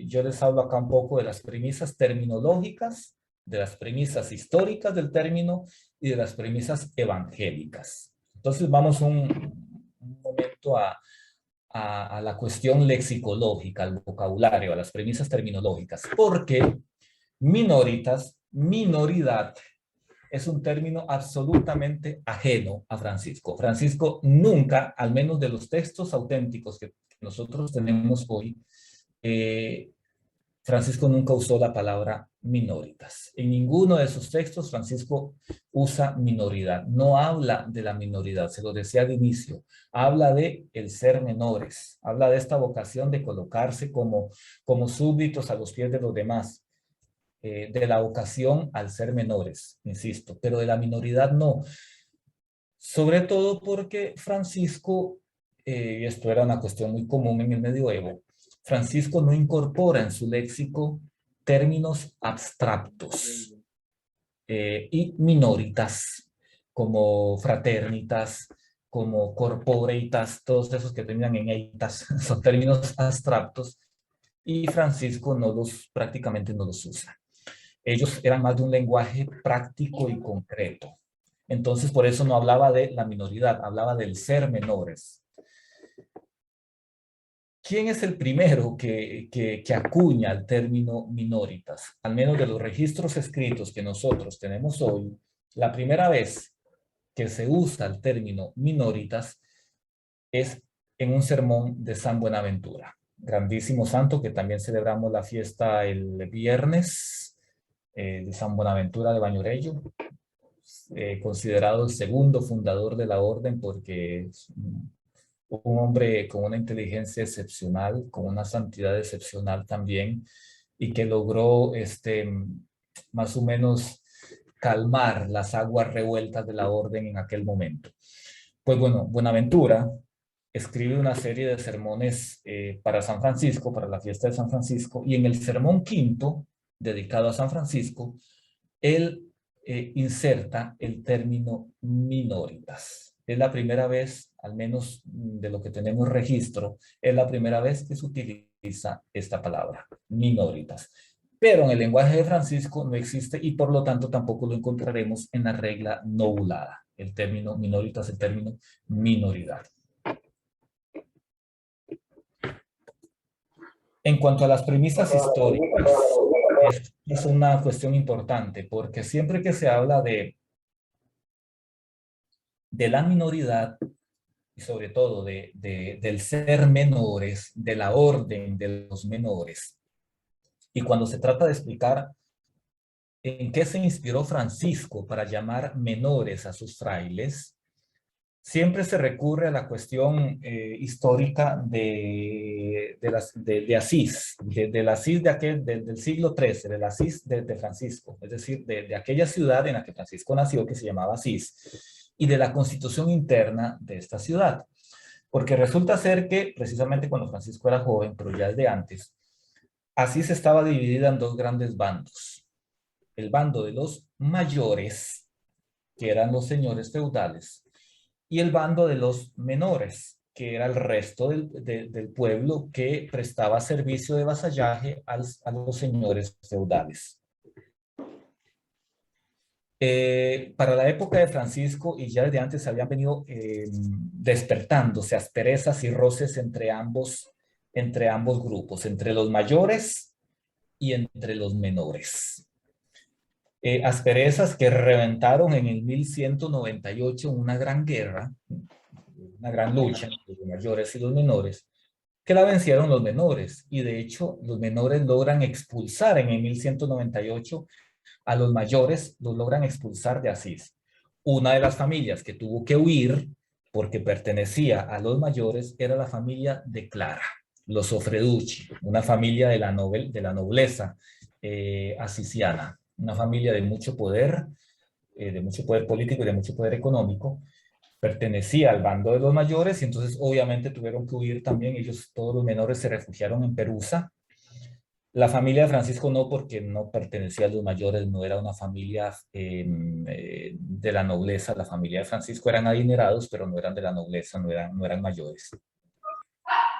yo les hablo acá un poco de las premisas terminológicas, de las premisas históricas del término y de las premisas evangélicas. Entonces vamos un momento a la cuestión lexicológica, al vocabulario, a las premisas terminológicas, porque minoritas, minoridad, es un término absolutamente ajeno a Francisco. Francisco nunca, al menos de los textos auténticos que nosotros tenemos hoy, Francisco nunca usó la palabra minoritas. En ninguno de sus textos Francisco usa minoridad. No habla de la minoridad, se lo decía al inicio. Habla de el ser menores. Habla de esta vocación de colocarse como súbditos a los pies de los demás. De la vocación al ser menores, insisto, pero de la minoridad no. Sobre todo porque Francisco, y esto era una cuestión muy común en el medioevo, Francisco no incorpora en su léxico términos abstractos y minoritas, como fraternitas, como corporeitas, todos esos que terminan en eitas, son términos abstractos, y Francisco prácticamente no los usa. Ellos eran más de un lenguaje práctico y concreto. Entonces, por eso no hablaba de la minoridad, hablaba del ser menores. ¿Quién es el primero que acuña el término minoritas? Al menos de los registros escritos que nosotros tenemos hoy, la primera vez que se usa el término minoritas es en un sermón de San Buenaventura, grandísimo santo que también celebramos la fiesta el viernes, de San Buenaventura de Bañorello, considerado el segundo fundador de la orden porque es un hombre con una inteligencia excepcional, con una santidad excepcional también, y que logró más o menos calmar las aguas revueltas de la orden en aquel momento. Pues bueno, Buenaventura escribe una serie de sermones para San Francisco, para la fiesta de San Francisco, y en el sermón quinto, dedicado a San Francisco, él inserta el término minoritas. Es la primera vez, al menos de lo que tenemos registro, es la primera vez que se utiliza esta palabra, minoritas. Pero en el lenguaje de Francisco no existe y por lo tanto tampoco lo encontraremos en la regla nobulada. El término minoritas, el término minoridad. En cuanto a las premisas históricas, es una cuestión importante porque siempre que se habla de la minoridad y sobre todo del ser menores, de la orden de los menores, y cuando se trata de explicar en qué se inspiró Francisco para llamar menores a sus frailes, siempre se recurre a la cuestión histórica de Asís, del Asís del siglo XIII, del Asís de Francisco, es decir, de aquella ciudad en la que Francisco nació, que se llamaba Asís, y de la constitución interna de esta ciudad. Porque resulta ser que, precisamente cuando Francisco era joven, pero ya desde antes, Asís estaba dividida en dos grandes bandos. El bando de los mayores, que eran los señores feudales, y el bando de los menores, que era el resto del pueblo que prestaba servicio de vasallaje a los señores feudales. Para la época de Francisco, y ya desde antes habían venido despertándose asperezas y roces entre ambos grupos, entre los mayores y entre los menores. Asperezas que reventaron en el 1198 en una gran guerra, una gran lucha entre los mayores y los menores, que la vencieron los menores, y de hecho los menores logran expulsar en el 1198 a los mayores, los logran expulsar de Asís. Una de las familias que tuvo que huir porque pertenecía a los mayores era la familia de Clara, los Sofreducci, una familia de la nobleza asisiana, una familia de mucho poder político y de mucho poder económico. Pertenecía al bando de los mayores y entonces obviamente tuvieron que huir también. Ellos, todos los menores, se refugiaron en Perusa. La familia de Francisco no, porque no pertenecía a los mayores, no era una familia de la nobleza. La familia de Francisco eran adinerados, pero no eran de la nobleza, no eran mayores.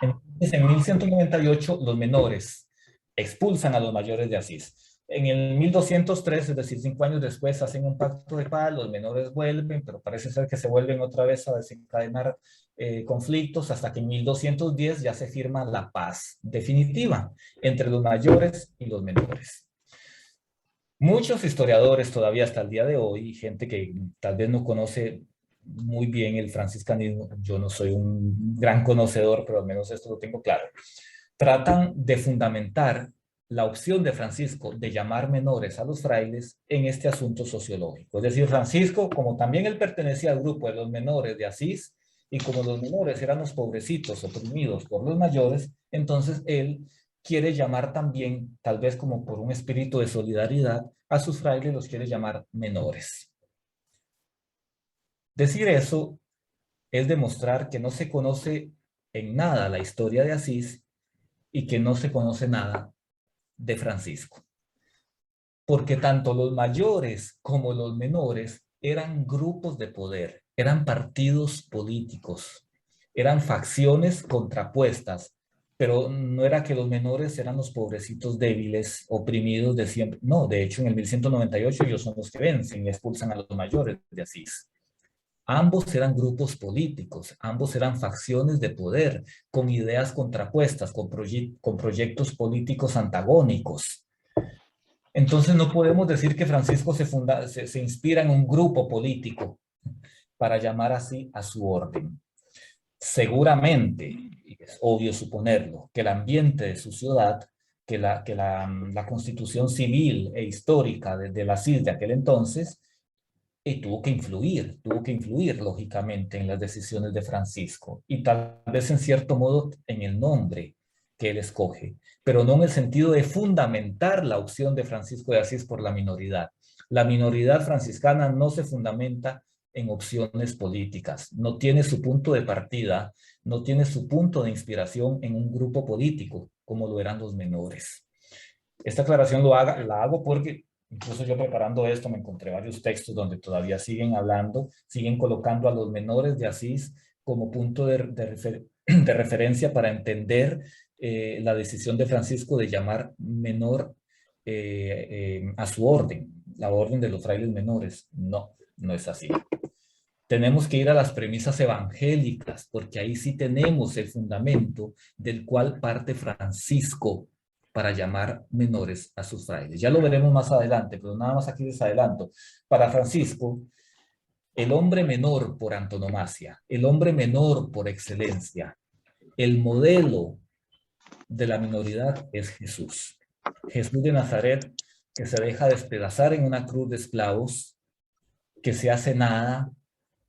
Entonces, en 1198, los menores expulsan a los mayores de Asís. En el 1203, es decir, 5 años después, hacen un pacto de paz, los menores vuelven, pero parece ser que se vuelven otra vez a desencadenar conflictos, hasta que en 1210 ya se firma la paz definitiva entre los mayores y los menores. Muchos historiadores todavía hasta el día de hoy, gente que tal vez no conoce muy bien el franciscanismo, yo no soy un gran conocedor, pero al menos esto lo tengo claro, tratan de fundamentar la opción de Francisco de llamar menores a los frailes en este asunto sociológico. Es decir, Francisco, como también él pertenecía al grupo de los menores de Asís, y como los menores eran los pobrecitos oprimidos por los mayores, entonces él quiere llamar también, tal vez como por un espíritu de solidaridad, a sus frailes los quiere llamar menores. Decir eso es demostrar que no se conoce en nada la historia de Asís y que no se conoce nada de Francisco. Porque tanto los mayores como los menores eran grupos de poder, eran partidos políticos, eran facciones contrapuestas, pero no era que los menores eran los pobrecitos débiles, oprimidos de siempre. No, de hecho en el 1198 ellos son los que vencen y expulsan a los mayores de Asís. Ambos eran grupos políticos, ambos eran facciones de poder, con ideas contrapuestas, con proyectos políticos antagónicos. Entonces no podemos decir que Francisco se inspira en un grupo político para llamar así a su orden. Seguramente, y es obvio suponerlo, que el ambiente de su ciudad, que la constitución civil e histórica de la CIS de aquel entonces, tuvo que influir lógicamente en las decisiones de Francisco, y tal vez en cierto modo en el nombre que él escoge, pero no en el sentido de fundamentar la opción de Francisco de Asís por la minoridad. La minoridad franciscana no se fundamenta en opciones políticas, no tiene su punto de partida, no tiene su punto de inspiración en un grupo político, como lo eran los menores. Esta aclaración la hago porque incluso yo preparando esto me encontré varios textos donde todavía siguen hablando, siguen colocando a los menores de Asís como punto de referencia para entender la decisión de Francisco de llamar menor a su orden, la orden de los frailes menores. No, no es así. Tenemos que ir a las premisas evangélicas, porque ahí sí tenemos el fundamento del cual parte Francisco para llamar menores a sus frailes. Ya lo veremos más adelante, pero nada más aquí les adelanto. Para Francisco, el hombre menor por antonomasia, el hombre menor por excelencia, el modelo de la minoridad es Jesús. Jesús de Nazaret, que se deja despedazar en una cruz de esclavos, que se hace nada,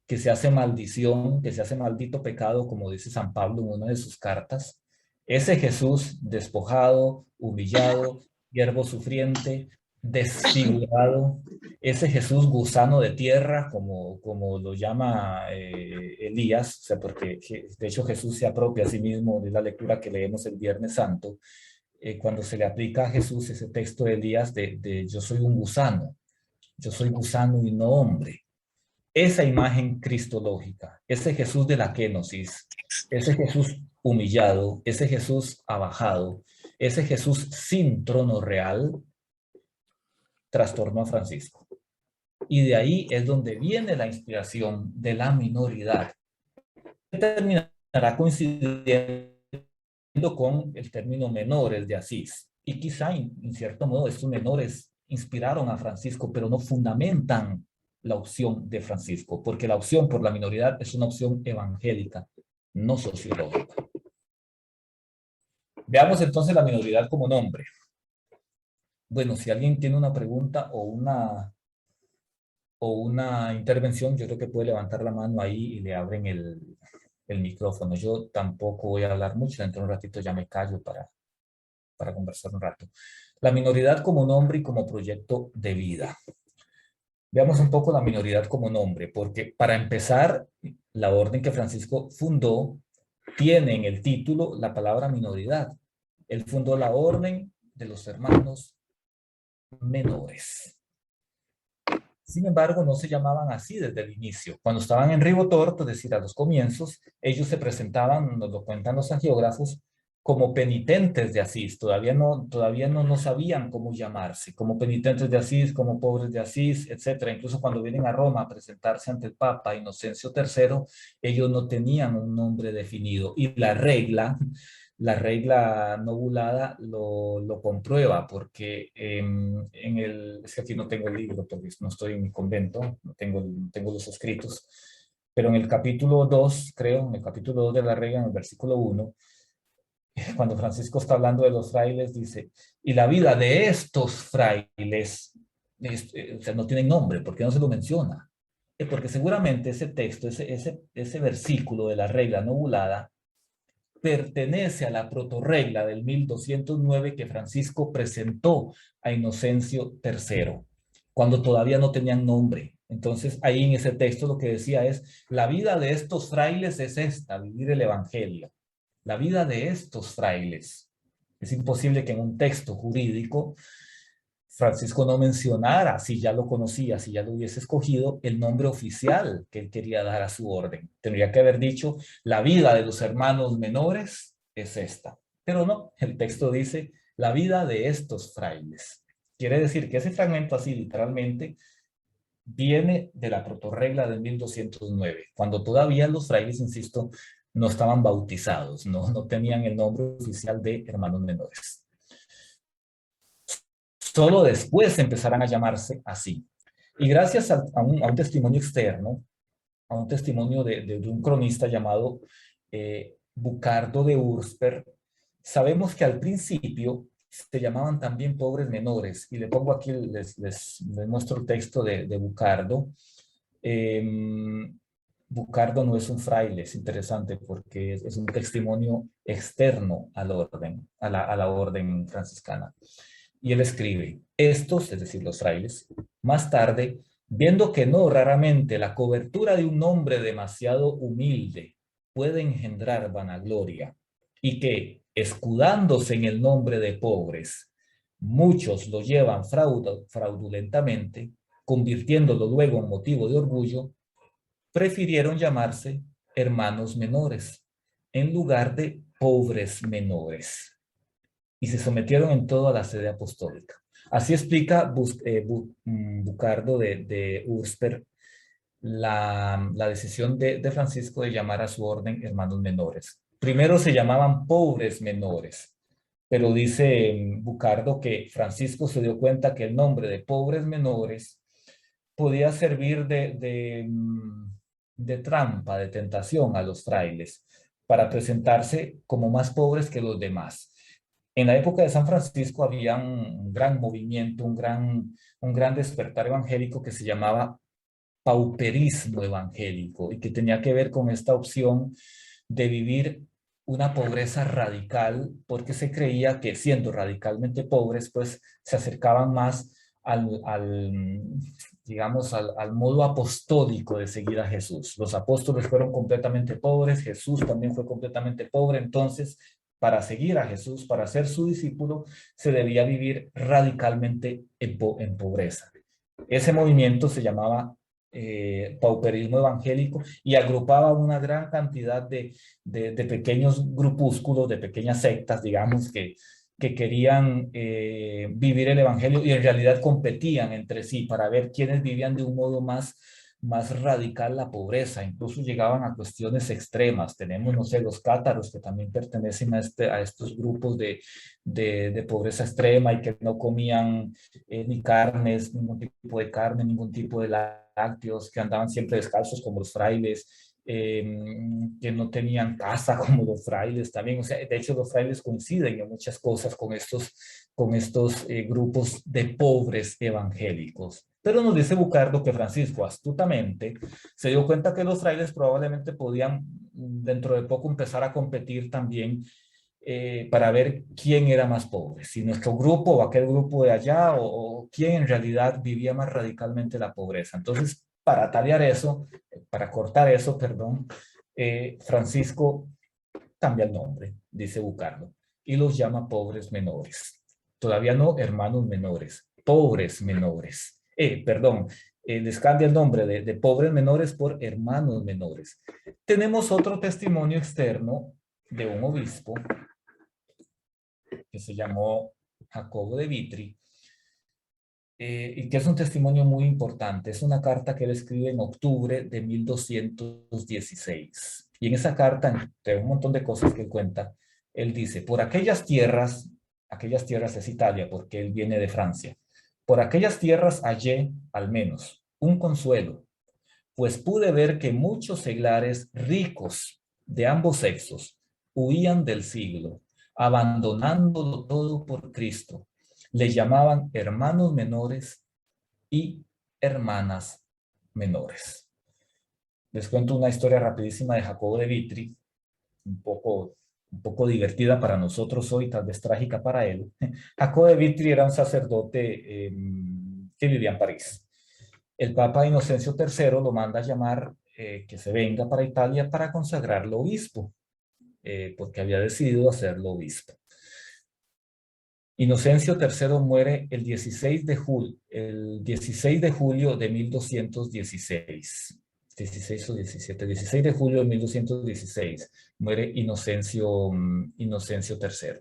que se hace maldición, que se hace maldito pecado, como dice San Pablo en una de sus cartas. Ese Jesús despojado, humillado, siervo sufriente, desfigurado, ese Jesús gusano de tierra, como lo llama Elías, o sea, porque de hecho Jesús se apropia a sí mismo de la lectura que leemos el Viernes Santo, cuando se le aplica a Jesús ese texto de Elías de yo soy un gusano, yo soy gusano y no hombre. Esa imagen cristológica, ese Jesús de la kenosis, ese Jesús humillado, ese Jesús abajado, ese Jesús sin trono real, trastornó a Francisco. y de ahí es donde viene la inspiración de la minoridad. Terminará coincidiendo con el término menores de Asís. Y quizá, en cierto modo, estos menores inspiraron a Francisco, pero no fundamentan la opción de Francisco, porque la opción por la minoridad es una opción evangélica, no sociológica. Veamos entonces la minoridad como nombre. Bueno, si alguien tiene una pregunta o una intervención, yo creo que puede levantar la mano ahí y le abren el micrófono. Yo tampoco voy a hablar mucho, dentro de un ratito ya me callo para conversar un rato. La minoridad como nombre y como proyecto de vida. Veamos un poco la minoridad como nombre, porque para empezar, la orden que Francisco fundó tiene en el título la palabra minoridad. Él fundó la orden de los hermanos menores. Sin embargo, no se llamaban así desde el inicio. Cuando estaban en Ribotorto, es decir, a los comienzos, ellos se presentaban, nos lo cuentan los hagiógrafos, como penitentes de Asís. Todavía no sabían cómo llamarse, como penitentes de Asís, como pobres de Asís, etc. Incluso cuando vienen a Roma a presentarse ante el Papa Inocencio III, ellos no tenían un nombre definido. Y la regla novulada lo comprueba, porque es que aquí no tengo el libro, porque no estoy en mi convento, no tengo los escritos, pero en el capítulo 2, creo, en el capítulo 2 de la regla, en el versículo 1, cuando Francisco está hablando de los frailes, dice, y la vida de estos frailes, o sea, no tienen nombre, ¿por qué no se lo menciona? Porque seguramente ese texto, ese versículo de la regla novulada, pertenece a la protorregla del 1209 que Francisco presentó a Inocencio III, cuando todavía no tenían nombre. Entonces, ahí en ese texto lo que decía es, la vida de estos frailes es esta, vivir el evangelio. La vida de estos frailes. Es imposible que en un texto jurídico Francisco no mencionara, si ya lo conocía, si ya lo hubiese escogido, el nombre oficial que él quería dar a su orden. Tendría que haber dicho, la vida de los hermanos menores es esta. Pero no, el texto dice, la vida de estos frailes. Quiere decir que ese fragmento así literalmente viene de la protorregla de 1209, cuando todavía los frailes, insisto, no estaban bautizados, no tenían el nombre oficial de hermanos menores. Solo después empezarán a llamarse así. Y gracias a un testimonio externo, a un testimonio de un cronista llamado Bucardo de Ursper, sabemos que al principio se llamaban también pobres menores. Y le pongo aquí, les muestro el texto de Bucardo. Bucardo no es un fraile, es interesante porque es un testimonio externo al orden, a la orden franciscana. Y él escribe, estos, es decir, los frailes, más tarde, viendo que no raramente la cobertura de un nombre demasiado humilde puede engendrar vanagloria y que, escudándose en el nombre de pobres, muchos lo llevan fraudulentamente, convirtiéndolo luego en motivo de orgullo, prefirieron llamarse hermanos menores en lugar de pobres menores y se sometieron en todo a la sede apostólica. Así explica Bucardo de Ursper la decisión de Francisco de llamar a su orden hermanos menores. Primero se llamaban pobres menores, pero dice Bucardo que Francisco se dio cuenta que el nombre de pobres menores podía servir de trampa, de tentación a los frailes para presentarse como más pobres que los demás. En la época de San Francisco había un gran movimiento, un gran despertar evangélico que se llamaba pauperismo evangélico y que tenía que ver con esta opción de vivir una pobreza radical porque se creía que siendo radicalmente pobres pues se acercaban más digamos, al modo apostólico de seguir a Jesús. Los apóstoles fueron completamente pobres, Jesús también fue completamente pobre, entonces para seguir a Jesús, para ser su discípulo, se debía vivir radicalmente en pobreza. Ese movimiento se llamaba pauperismo evangélico y agrupaba una gran cantidad de pequeños grupúsculos, de pequeñas sectas, digamos, que que querían vivir el evangelio y en realidad competían entre sí para ver quiénes vivían de un modo más radical la pobreza. Incluso llegaban a cuestiones extremas. Tenemos, no sé, los cátaros que también pertenecen a estos grupos de pobreza extrema y que no comían ni carnes, ningún tipo de carne, ningún tipo de lácteos, que andaban siempre descalzos como los frailes. Que no tenían casa como los frailes también. O sea, de hecho los frailes coinciden en muchas cosas con estos grupos de pobres evangélicos. Pero nos dice Bucardo que Francisco astutamente se dio cuenta que los frailes probablemente podían dentro de poco empezar a competir también para ver quién era más pobre, si nuestro grupo o aquel grupo de allá o quién en realidad vivía más radicalmente la pobreza. Entonces, para taliar eso, para cortar eso, perdón, Francisco cambia el nombre, dice Bucardo, y los llama pobres menores. Todavía no hermanos menores, pobres menores. Perdón, les cambia el nombre de pobres menores por hermanos menores. Tenemos otro testimonio externo de un obispo que se llamó Jacobo de Vitri, y que es un testimonio muy importante. Es una carta que él escribe en octubre de 1216. Y en esa carta, entre un montón de cosas que él cuenta, él dice, por aquellas tierras es Italia, porque él viene de Francia, por aquellas tierras hallé, al menos, un consuelo, pues pude ver que muchos seglares ricos de ambos sexos huían del siglo, abandonándolo todo por Cristo. Les llamaban hermanos menores y hermanas menores. Les cuento una historia rapidísima de Jacobo de Vitri, un poco divertida para nosotros hoy, tal vez trágica para él. Jacobo de Vitri era un sacerdote que vivía en París. El Papa Inocencio III lo manda a llamar que se venga para Italia para consagrarlo obispo, porque había decidido hacerlo obispo. Inocencio III muere el 16 de julio de 1216. 16 o 17, 16 de julio de 1216 muere Inocencio III.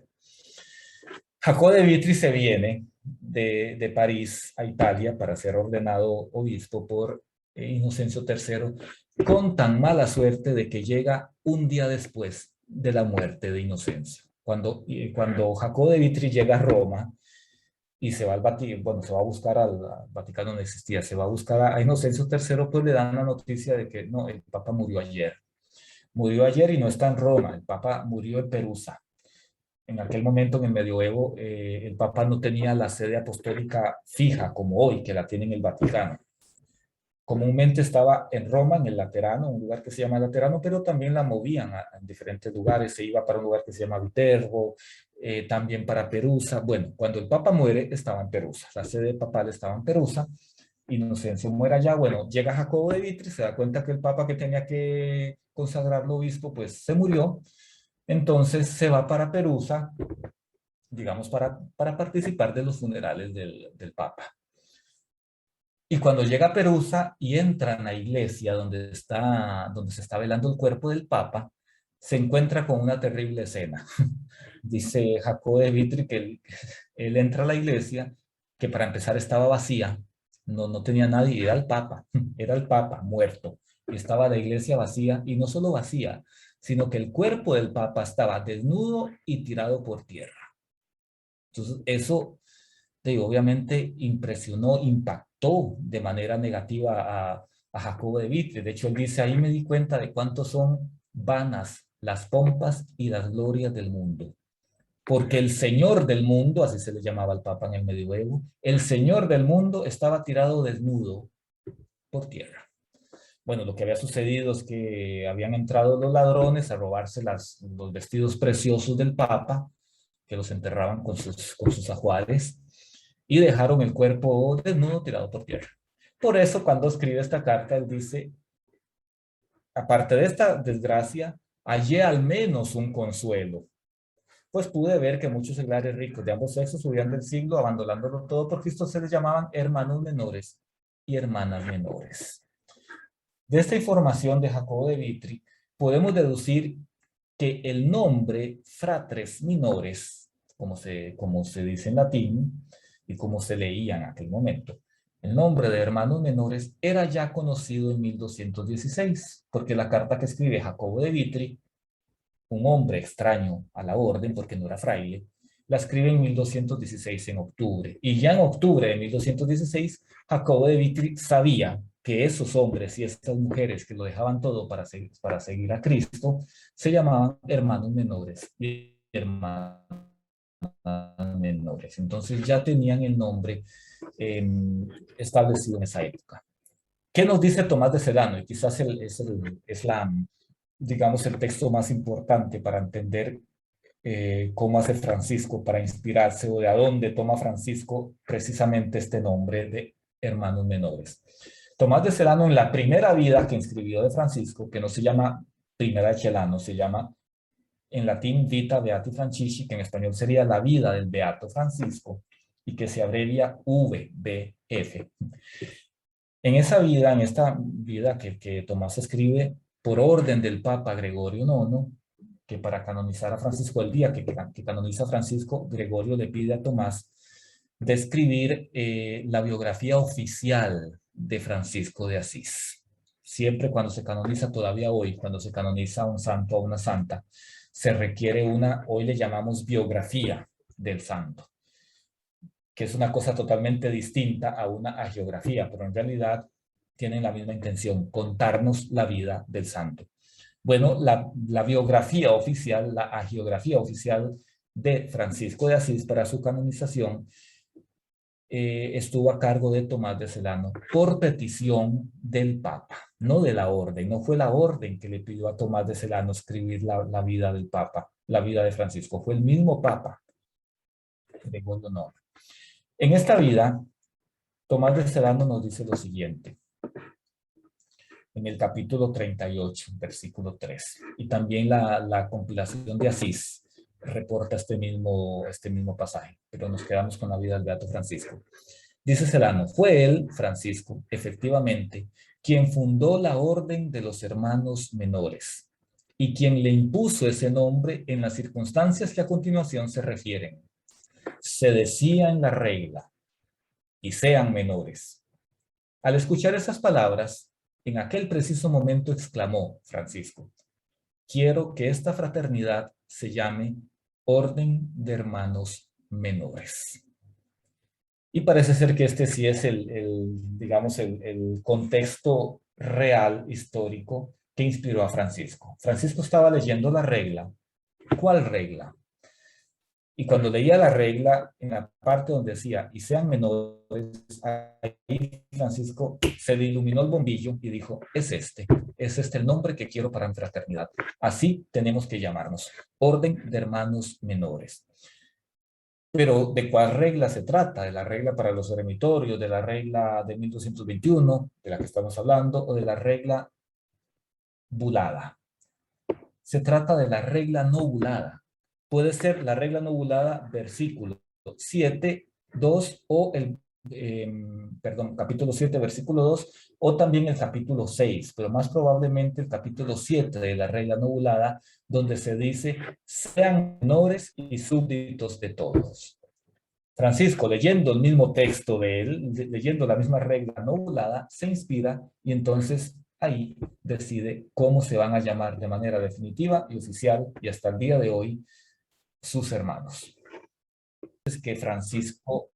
Jacobo de Vitri se viene de París a Italia para ser ordenado obispo por Inocencio III, con tan mala suerte de que llega un día después de la muerte de Inocencio. Cuando Jacobo de Vitri llega a Roma y se va al Vaticano, bueno, se va a buscar al Vaticano, no existía, se va a buscar a Inocencio III, pues le dan la noticia de que no, el Papa murió ayer. Murió ayer y no está en Roma, el Papa murió en Perusa. En aquel momento, en el medioevo, el Papa no tenía la sede apostólica fija como hoy, que la tiene en el Vaticano. Comúnmente estaba en Roma, en el Laterano, un lugar que se llama Laterano, pero también la movían en diferentes lugares. Se iba para un lugar que se llama Viterbo, también para Perusa. Bueno, cuando el Papa muere, estaba en Perusa. La sede papal estaba en Perusa. Inocencio muere allá. Bueno, llega Jacobo de Vitri, se da cuenta que el Papa que tenía que consagrarlo obispo, pues se murió. Entonces se va para Perusa, digamos, para participar de los funerales del Papa. Y cuando llega a Perusa y entra en la iglesia donde se está velando el cuerpo del Papa, se encuentra con una terrible escena. Dice Jacobo de Vitri que él entra a la iglesia, que para empezar estaba vacía, no tenía nadie, era el Papa muerto. Y estaba la iglesia vacía, y no solo vacía, sino que el cuerpo del Papa estaba desnudo y tirado por tierra. Entonces, eso, digo, obviamente impactó de manera negativa a Jacobo de Vitri. De hecho, él dice, ahí me di cuenta de cuánto son vanas las pompas y las glorias del mundo. Porque el señor del mundo, así se le llamaba al Papa en el medioevo, el señor del mundo estaba tirado desnudo por tierra. Bueno, lo que había sucedido es que habían entrado los ladrones a robarse los vestidos preciosos del Papa, que los enterraban con sus ajuares, y dejaron el cuerpo desnudo tirado por tierra. Por eso, cuando escribe esta carta, él dice, aparte de esta desgracia, hallé al menos un consuelo. Pues pude ver que muchos seglares ricos de ambos sexos subían del siglo, abandonándolo todo por Cristo, se les llamaban hermanos menores y hermanas menores. De esta información de Jacobo de Vitri, podemos deducir que el nombre fratres minores como se dice en latín y como se leía en aquel momento. El nombre de hermanos menores era ya conocido en 1216, porque la carta que escribe Jacobo de Vitry, un hombre extraño a la orden, porque no era fraile, la escribe en 1216 en octubre. Y ya en octubre de 1216, Jacobo de Vitry sabía que esos hombres y estas mujeres que lo dejaban todo para seguir a Cristo, se llamaban hermanos menores y hermanas menores. Entonces ya tenían el nombre establecido en esa época. ¿Qué nos dice Tomás de Celano? Y quizás digamos, el texto más importante para entender cómo hace Francisco para inspirarse o de a dónde toma Francisco precisamente este nombre de hermanos menores. Tomás de Celano, en la primera vida que escribió de Francisco, que no se llama Primera de Celano, se llama en latín Vita Beati Francisci, que en español sería la vida del Beato Francisco, y que se abrevia VBF. En esta vida que Tomás escribe por orden del Papa Gregorio IX, que para canonizar a Francisco, el día que canoniza a Francisco, Gregorio le pide a Tomás de escribir la biografía oficial de Francisco de Asís. Siempre cuando se canoniza, todavía hoy, cuando se canoniza a un santo o una santa, se requiere hoy le llamamos biografía del santo, que es una cosa totalmente distinta a una hagiografía, pero en realidad tienen la misma intención, contarnos la vida del santo. Bueno, la biografía oficial, la hagiografía oficial de Francisco de Asís para su canonización estuvo a cargo de Tomás de Celano por petición del Papa, no de la orden. No fue la orden que le pidió a Tomás de Celano escribir la vida del Papa, la vida de Francisco. Fue el mismo Papa, Gregorio IX. En esta vida, Tomás de Celano nos dice lo siguiente, en el capítulo 38, versículo 3, y también la compilación de Asís reporta este mismo pasaje, pero nos quedamos con la vida del Beato Francisco. Dice Celano, fue él, Francisco, efectivamente, quien fundó la orden de los hermanos menores y quien le impuso ese nombre en las circunstancias que a continuación se refieren. Se decía en la regla, y sean menores. Al escuchar esas palabras, en aquel preciso momento exclamó Francisco, quiero que esta fraternidad se llame Orden de Hermanos Menores. Y parece ser que este sí es digamos, el contexto real, histórico, que inspiró a Francisco. Francisco estaba leyendo la regla. ¿Cuál regla? Y cuando leía la regla, en la parte donde decía, y sean menores, ahí Francisco se le iluminó el bombillo y dijo, es este el nombre que quiero para mi fraternidad. Así tenemos que llamarnos, Orden de Hermanos Menores. Pero ¿de cuál regla se trata? ¿De la regla para los eremitorios, de la regla de 1221, de la que estamos hablando, o de la regla bulada? Se trata de la regla no bulada. Puede ser la regla no bulada, versículo 7, 2, o capítulo 7, versículo 2, o también el capítulo 6, pero más probablemente el capítulo 7 de la regla no bulada, donde se dice, sean menores y súbditos de todos. Francisco, leyendo el mismo texto de él, leyendo la misma regla no bulada, se inspira y entonces ahí decide cómo se van a llamar de manera definitiva y oficial y hasta el día de hoy sus hermanos. Es que Francisco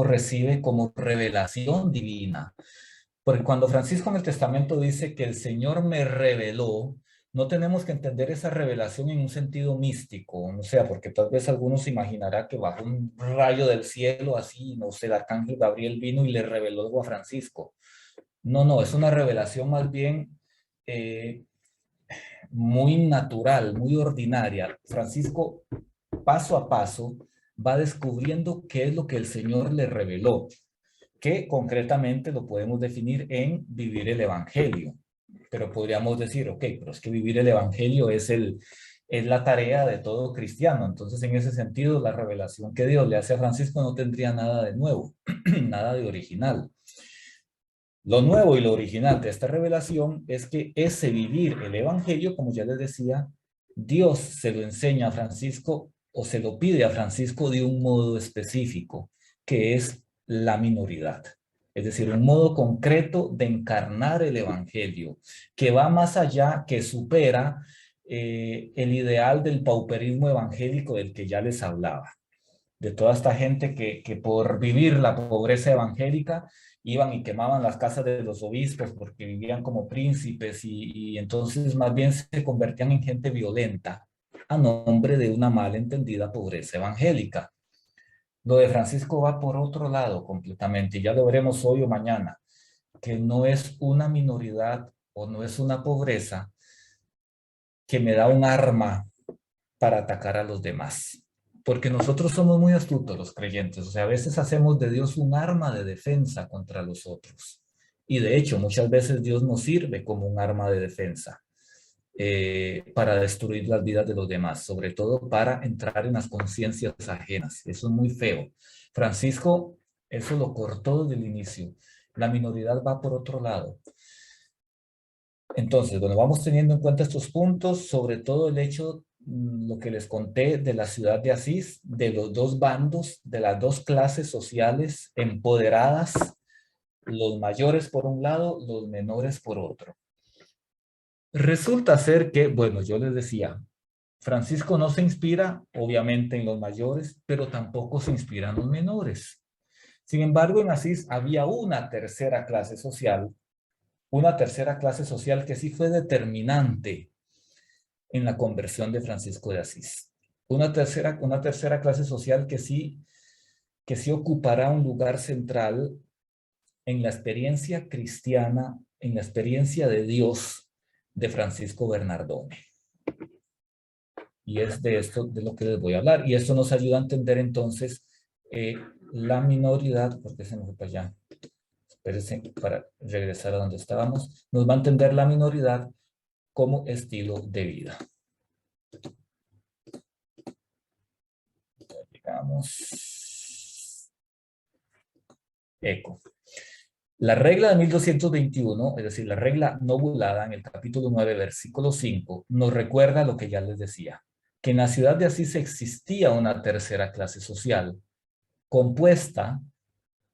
recibe como revelación divina. Porque cuando Francisco en el testamento dice que el Señor me reveló, no tenemos que entender esa revelación en un sentido místico, o sea, porque tal vez algunos se imaginará que bajo un rayo del cielo así, no sé, el arcángel Gabriel vino y le reveló algo a Francisco. No, es una revelación más bien muy natural, muy ordinaria. Francisco, paso a paso, va descubriendo qué es lo que el Señor le reveló, que concretamente lo podemos definir en vivir el Evangelio. Pero podríamos decir, ok, pero es que vivir el Evangelio es la tarea de todo cristiano. Entonces, en ese sentido, la revelación que Dios le hace a Francisco no tendría nada de nuevo, nada de original. Lo nuevo y lo original de esta revelación es que ese vivir el Evangelio, como ya les decía, Dios se lo enseña a Francisco o se lo pide a Francisco de un modo específico, que es la minoridad. Es decir, un modo concreto de encarnar el evangelio, que va más allá, que supera el ideal del pauperismo evangélico del que ya les hablaba. De toda esta gente que por vivir la pobreza evangélica iban y quemaban las casas de los obispos porque vivían como príncipes y entonces más bien se convertían en gente violenta a nombre de una mal entendida pobreza evangélica. Lo de Francisco va por otro lado completamente, y ya lo veremos hoy o mañana, que no es una minoridad o no es una pobreza que me da un arma para atacar a los demás. Porque nosotros somos muy astutos los creyentes, o sea, a veces hacemos de Dios un arma de defensa contra los otros. Y de hecho, muchas veces Dios nos sirve como un arma de defensa para destruir las vidas de los demás, sobre todo para entrar en las conciencias ajenas. Eso es muy feo. Francisco, eso lo cortó desde el inicio. La minoridad va por otro lado. Entonces, bueno, vamos teniendo en cuenta estos puntos, sobre todo el hecho, lo que les conté de la ciudad de Asís, de los dos bandos, de las dos clases sociales empoderadas, los mayores por un lado, los menores por otro. Resulta ser que, bueno, yo les decía, Francisco no se inspira, obviamente, en los mayores, pero tampoco se inspira en los menores. Sin embargo, en Asís había una tercera clase social que sí fue determinante en la conversión de Francisco de Asís. Una tercera clase social que sí ocupará un lugar central en la experiencia cristiana, en la experiencia de Dios de Francisco Bernardone. Y es de esto de lo que les voy a hablar. Y esto nos ayuda a entender entonces la minoridad, porque se nos fue para allá. Espérense para regresar a donde estábamos. Nos va a entender la minoridad como estilo de vida. Digamos. Eco. La regla de 1221, es decir, la regla novulada en el capítulo 9, versículo 5, nos recuerda lo que ya les decía, que en la ciudad de Asís existía una tercera clase social, compuesta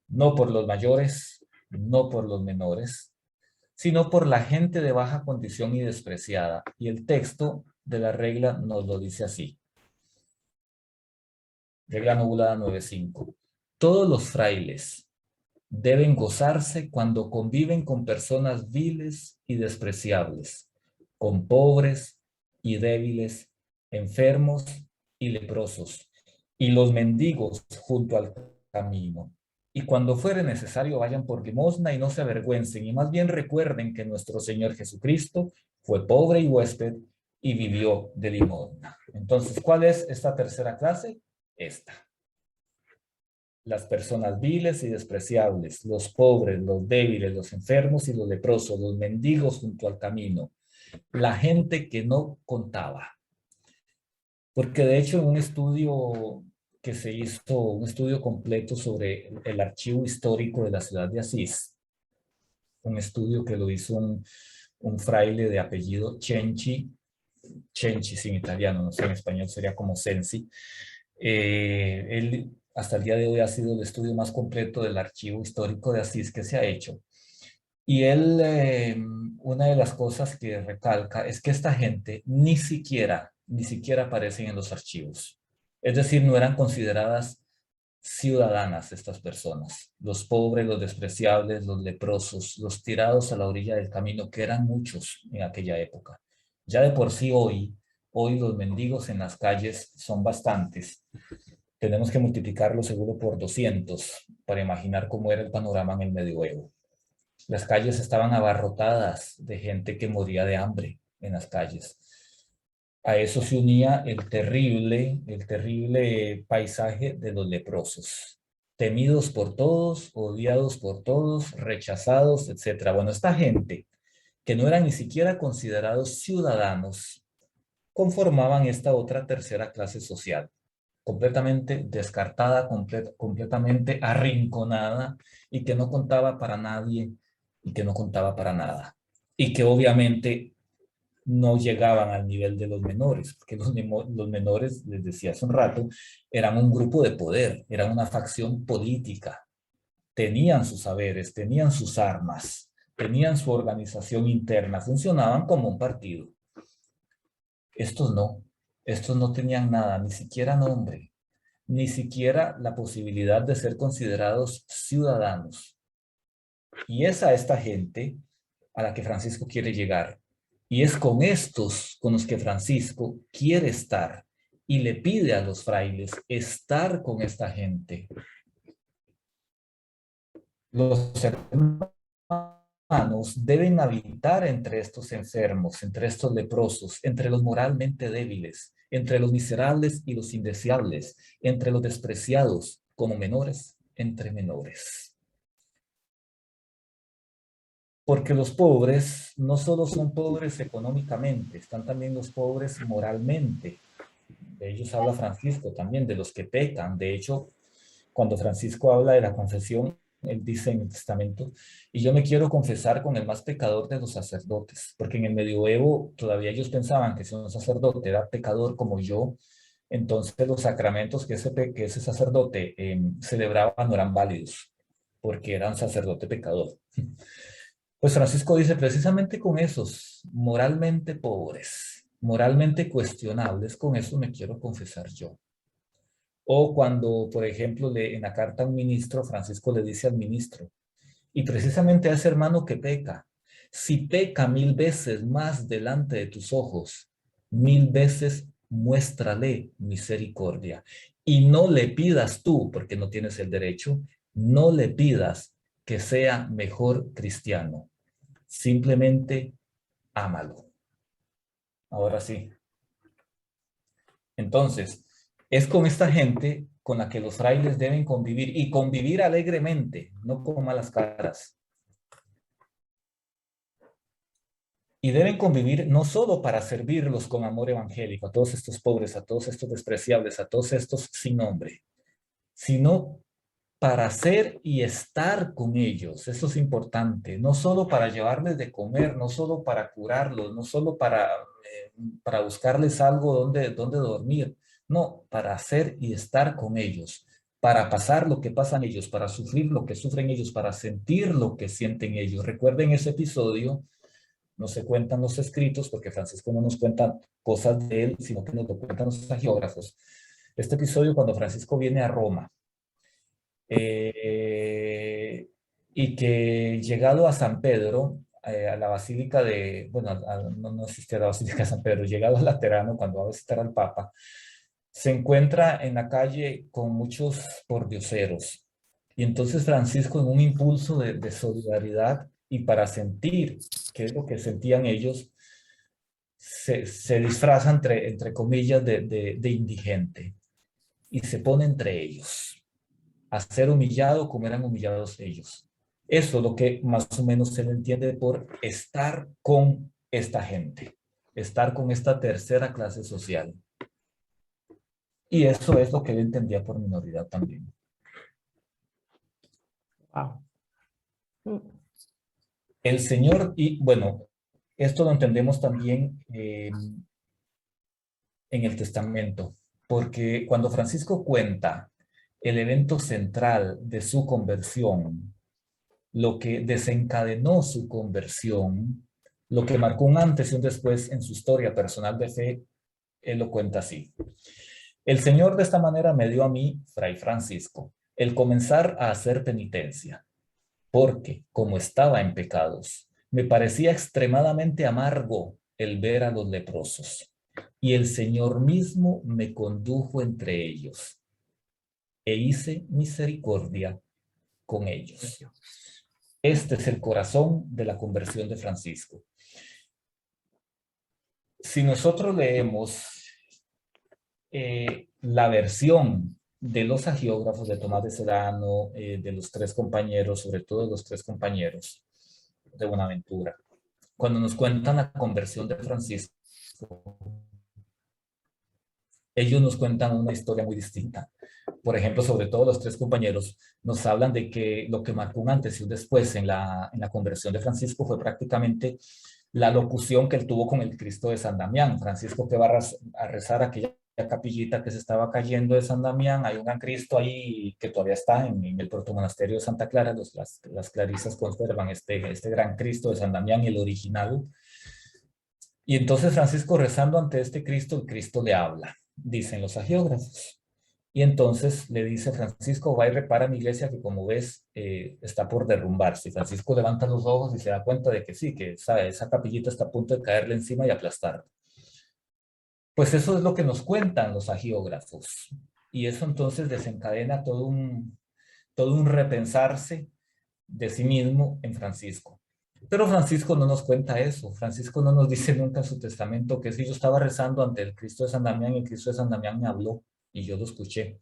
no por los mayores, no por los menores, sino por la gente de baja condición y despreciada. Y el texto de la regla nos lo dice así. Regla novulada 9.5. Todos los frailes deben gozarse cuando conviven con personas viles y despreciables, con pobres y débiles, enfermos y leprosos, y los mendigos junto al camino. Y cuando fuere necesario vayan por limosna y no se avergüencen, y más bien recuerden que nuestro Señor Jesucristo fue pobre y huésped y vivió de limosna. Entonces, ¿cuál es esta tercera clase? Esta. Las personas viles y despreciables, los pobres, los débiles, los enfermos y los leprosos, los mendigos junto al camino, la gente que no contaba. Porque de hecho en un estudio que se hizo, un estudio completo sobre el archivo histórico de la ciudad de Asís, un estudio que lo hizo un fraile de apellido Cenci sin italiano, no sé, en español sería como Sensi. Él hasta el día de hoy ha sido el estudio más completo del archivo histórico de Asís que se ha hecho. Y él, una de las cosas que recalca es que esta gente ni siquiera aparecen en los archivos. Es decir, no eran consideradas ciudadanas estas personas. Los pobres, los despreciables, los leprosos, los tirados a la orilla del camino, que eran muchos en aquella época. Ya de por sí hoy los mendigos en las calles son bastantes. Tenemos que multiplicarlo seguro por 200 para imaginar cómo era el panorama en el medioevo. Las calles estaban abarrotadas de gente que moría de hambre en las calles. A eso se unía el terrible paisaje de los leprosos. Temidos por todos, odiados por todos, rechazados, etc. Bueno, esta gente, que no eran ni siquiera considerados ciudadanos, conformaban esta otra tercera clase social, completamente descartada, completamente arrinconada y que no contaba para nadie y que no contaba para nada. Y que obviamente no llegaban al nivel de los menores, porque los menores, les decía hace un rato, eran un grupo de poder, eran una facción política, tenían sus saberes, tenían sus armas, tenían su organización interna, funcionaban como un partido. Estos no tenían nada, ni siquiera nombre, ni siquiera la posibilidad de ser considerados ciudadanos. Y es a esta gente a la que Francisco quiere llegar. Y es con estos con los que Francisco quiere estar y le pide a los frailes estar con esta gente. Los hermanos deben habitar entre estos enfermos, entre estos leprosos, entre los moralmente débiles, entre los miserables y los indeseables, entre los despreciados como menores, entre menores. Porque los pobres no solo son pobres económicamente, están también los pobres moralmente. De ellos habla Francisco también, de los que pecan. De hecho, cuando Francisco habla de la confesión, él dice en el testamento, y yo me quiero confesar con el más pecador de los sacerdotes, porque en el medioevo todavía ellos pensaban que si un sacerdote era pecador como yo, entonces los sacramentos que ese sacerdote celebraba no eran válidos, porque era un sacerdote pecador. Pues Francisco dice, precisamente con esos moralmente pobres, moralmente cuestionables, con eso me quiero confesar yo. O cuando, por ejemplo, en la carta a un ministro, Francisco le dice al ministro, y precisamente a ese hermano que peca, si peca 1000 veces más delante de tus ojos, 1000 veces muéstrale misericordia. Y no le pidas tú, porque no tienes el derecho, no le pidas que sea mejor cristiano. Simplemente ámalo. Ahora sí. Entonces, es con esta gente con la que los frailes deben convivir y convivir alegremente, no con malas caras. Y deben convivir no solo para servirlos con amor evangélico, a todos estos pobres, a todos estos despreciables, a todos estos sin nombre, sino para ser y estar con ellos. Eso es importante. No solo para llevarles de comer, no solo para curarlos, no solo para buscarles algo donde dormir. No, para ser y estar con ellos, para pasar lo que pasan ellos, para sufrir lo que sufren ellos, para sentir lo que sienten ellos. Recuerden ese episodio, no se cuentan los escritos, porque Francisco no nos cuenta cosas de él, sino que nos lo cuentan los hagiógrafos. Este episodio cuando Francisco viene a Roma, y que llegado a San Pedro, a la basílica de, bueno, no existía la basílica de San Pedro, llegado al Laterano, cuando va a visitar al Papa, se encuentra en la calle con muchos pordioseros. Y entonces Francisco, en un impulso de solidaridad y para sentir qué es lo que sentían ellos, se disfraza entre comillas de indigente y se pone entre ellos a ser humillado como eran humillados ellos. Eso es lo que más o menos se le entiende por estar con esta gente, estar con esta tercera clase social. Y eso es lo que él entendía por minoridad también. Wow. El Señor, y bueno, esto lo entendemos también en el testamento, porque cuando Francisco cuenta el evento central de su conversión, lo que desencadenó su conversión, lo que marcó un antes y un después en su historia personal de fe, él lo cuenta así. El Señor de esta manera me dio a mí, Fray Francisco, el comenzar a hacer penitencia, porque, como estaba en pecados, me parecía extremadamente amargo el ver a los leprosos, y el Señor mismo me condujo entre ellos, e hice misericordia con ellos. Este es el corazón de la conversión de Francisco. Si nosotros leemos la versión de los hagiógrafos de Tomás de Celano, de los tres compañeros, sobre todo de los tres compañeros de Buenaventura, cuando nos cuentan la conversión de Francisco, ellos nos cuentan una historia muy distinta. Por ejemplo, sobre todo los tres compañeros nos hablan de que lo que marcó un antes y un después en la conversión de Francisco fue prácticamente la locución que él tuvo con el Cristo de San Damián. Francisco que va a rezar aquella capillita que se estaba cayendo de San Damián, hay un gran Cristo ahí que todavía está en el protomonasterio de Santa Clara, las clarisas conservan este gran Cristo de San Damián, el original. Y entonces Francisco rezando ante este Cristo, el Cristo le habla, dicen los agiógrafos. Y entonces le dice Francisco, va y repara mi iglesia que como ves está por derrumbarse. Y Francisco levanta los ojos y se da cuenta de que sí, que esa capillita está a punto de caerle encima y aplastarla. Pues eso es lo que nos cuentan los agiógrafos. Y eso entonces desencadena todo un repensarse de sí mismo en Francisco. Pero Francisco no nos cuenta eso. Francisco no nos dice nunca en su testamento que si yo estaba rezando ante el Cristo de San Damián y el Cristo de San Damián me habló y yo lo escuché.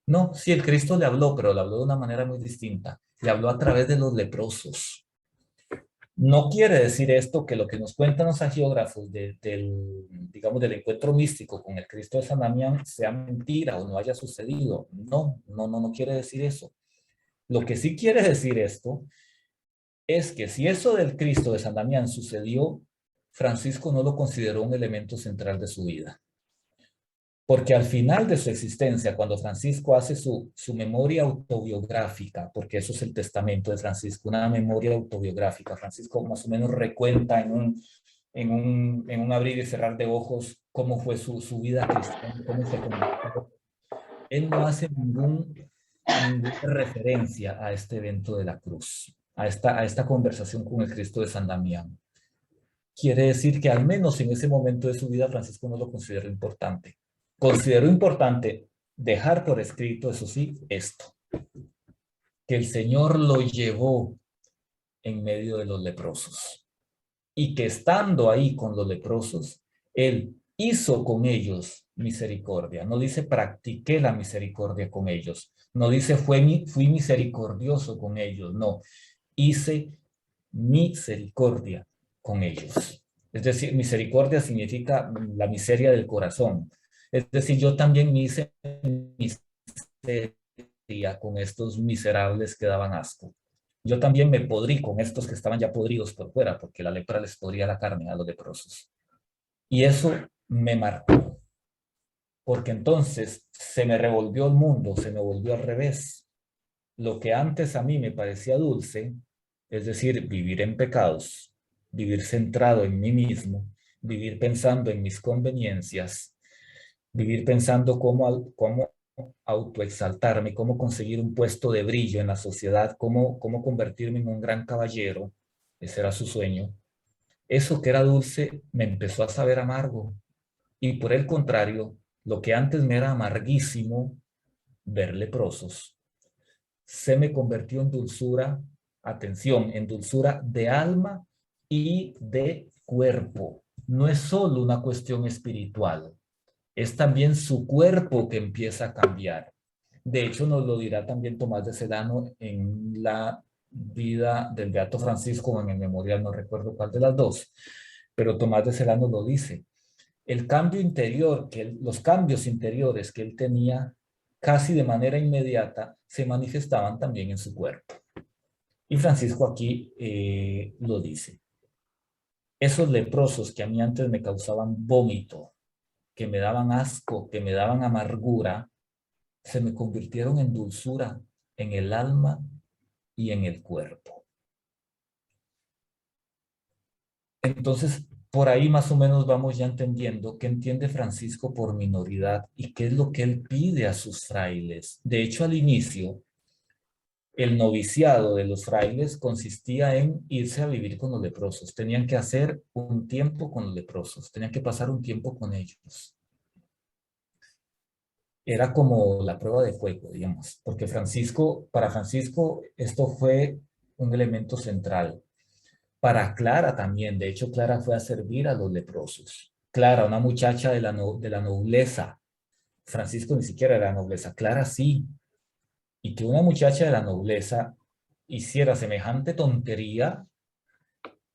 No, sí, el Cristo le habló, pero le habló de una manera muy distinta. Le habló a través de los leprosos. No quiere decir esto que lo que nos cuentan los agiógrafos digamos, del encuentro místico con el Cristo de San Damián sea mentira o no haya sucedido. No quiere decir eso. Lo que sí quiere decir esto es que si eso del Cristo de San Damián sucedió, Francisco no lo consideró un elemento central de su vida. Porque al final de su existencia, cuando Francisco hace su memoria autobiográfica, porque eso es el testamento de Francisco, una memoria autobiográfica, Francisco más o menos recuenta en un abrir y cerrar de ojos cómo fue su vida cristiana, cómo se convirtió. Él no hace ninguna referencia a este evento de la cruz, a esta conversación con el Cristo de San Damián. Quiere decir que al menos en ese momento de su vida Francisco no lo consideró importante. Consideró importante dejar por escrito, eso sí, esto, que el Señor lo llevó en medio de los leprosos y que estando ahí con los leprosos, Él hizo con ellos misericordia. No dice practiqué la misericordia con ellos. No dice fui misericordioso con ellos. No, hice misericordia con ellos. Es decir, misericordia significa la miseria del corazón. Es decir, yo también me hice miseria con estos miserables que daban asco. Yo también me podrí con estos que estaban ya podridos por fuera, porque la lepra les podría la carne a los leprosos. Y eso me marcó, porque entonces se me revolvió el mundo, se me volvió al revés. Lo que antes a mí me parecía dulce, es decir, vivir en pecados, vivir centrado en mí mismo, vivir pensando en mis conveniencias, vivir pensando cómo autoexaltarme, cómo conseguir un puesto de brillo en la sociedad, cómo convertirme en un gran caballero, ese era su sueño. Eso que era dulce me empezó a saber amargo. Y por el contrario, lo que antes me era amarguísimo, ver leprosos, se me convirtió en dulzura, atención, en dulzura de alma y de cuerpo. No es solo una cuestión espiritual, es también su cuerpo que empieza a cambiar. De hecho, nos lo dirá también Tomás de Celano en la vida del Beato Francisco o en el memorial, no recuerdo cuál de las dos, pero Tomás de Celano lo dice. El cambio interior, los cambios interiores que él tenía casi de manera inmediata se manifestaban también en su cuerpo. Y Francisco aquí lo dice. Esos leprosos que a mí antes me causaban vómito, que me daban asco, que me daban amargura, se me convirtieron en dulzura en el alma y en el cuerpo. Entonces, por ahí más o menos vamos ya entendiendo qué entiende Francisco por minoridad y qué es lo que él pide a sus frailes. De hecho, al inicio, el noviciado de los frailes consistía en irse a vivir con los leprosos. Tenían que hacer un tiempo con los leprosos, tenían que pasar un tiempo con ellos. Era como la prueba de fuego, digamos, porque para Francisco esto fue un elemento central. Para Clara también, de hecho Clara fue a servir a los leprosos. Clara, una muchacha de la nobleza. Francisco ni siquiera era nobleza, Clara sí. Y que una muchacha de la nobleza hiciera semejante tontería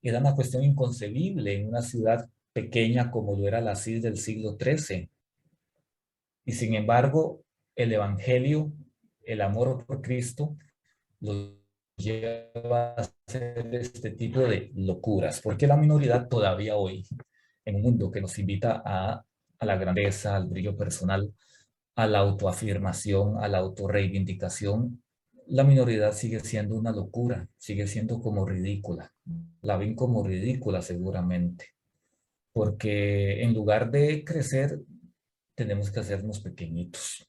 era una cuestión inconcebible en una ciudad pequeña como lo era la Asís del siglo XIII. Y sin embargo, el Evangelio, el amor por Cristo, lo lleva a hacer este tipo de locuras, porque la minoridad todavía hoy, en un mundo que nos invita a la grandeza, al brillo personal, a la autoafirmación, a la autorreivindicación, la minoridad sigue siendo una locura, sigue siendo como ridícula. La ven como ridícula seguramente, porque en lugar de crecer, tenemos que hacernos pequeñitos.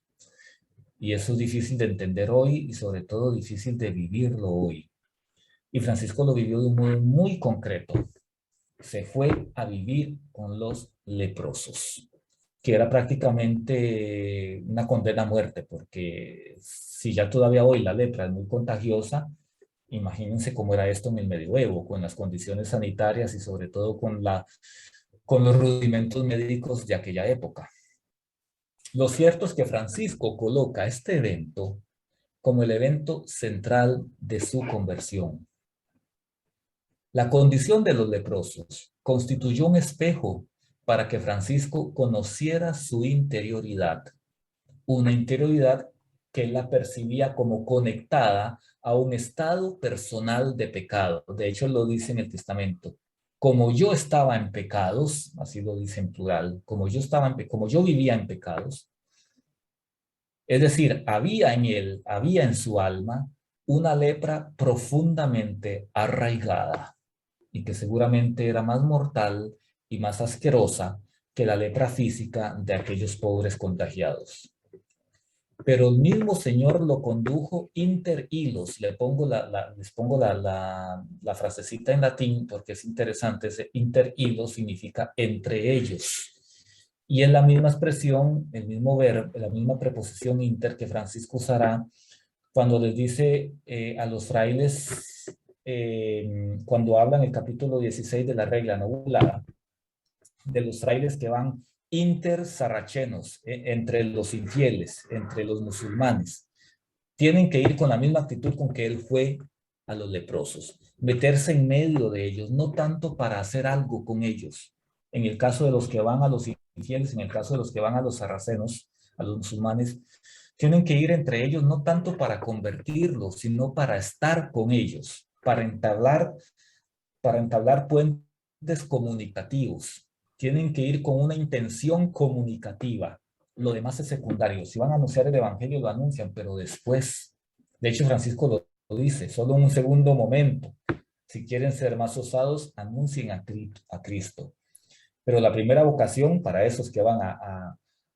Y eso es difícil de entender hoy y sobre todo difícil de vivirlo hoy. Y Francisco lo vivió de un modo muy concreto. Se fue a vivir con los leprosos, que era prácticamente una condena a muerte, porque si ya todavía hoy la lepra es muy contagiosa, imagínense cómo era esto en el medioevo, con las condiciones sanitarias y sobre todo con los rudimentos médicos de aquella época. Lo cierto es que Francisco coloca este evento como el evento central de su conversión. La condición de los leprosos constituyó un espejo para que Francisco conociera su interioridad, una interioridad que él la percibía como conectada a un estado personal de pecado. De hecho, lo dice en el Testamento. Como yo estaba en pecados, así lo dice en plural, como yo vivía en pecados, es decir, había en él, había en su alma una lepra profundamente arraigada y que seguramente era más mortal y más asquerosa que la lepra física de aquellos pobres contagiados. Pero el mismo Señor lo condujo inter hilos. Les pongo la frasecita en latín porque es interesante. Ese inter hilos significa entre ellos. Y es la misma expresión, el mismo verbo, la misma preposición inter que Francisco usará cuando les dice a los frailes, cuando habla en el capítulo 16 de la regla nobulada, de los frailes que van intersarrachenos, entre los infieles, entre los musulmanes. Tienen que ir con la misma actitud con que él fue a los leprosos, meterse en medio de ellos, no tanto para hacer algo con ellos. En el caso de los que van a los infieles, en el caso de los que van a los sarracenos, a los musulmanes, tienen que ir entre ellos no tanto para convertirlos, sino para estar con ellos, para entablar puentes comunicativos. Tienen que ir con una intención comunicativa. Lo demás es secundario. Si van a anunciar el evangelio, lo anuncian, pero después. De hecho, Francisco lo dice, solo en un segundo momento. Si quieren ser más osados, anuncien a Cristo. Pero la primera vocación para esos que van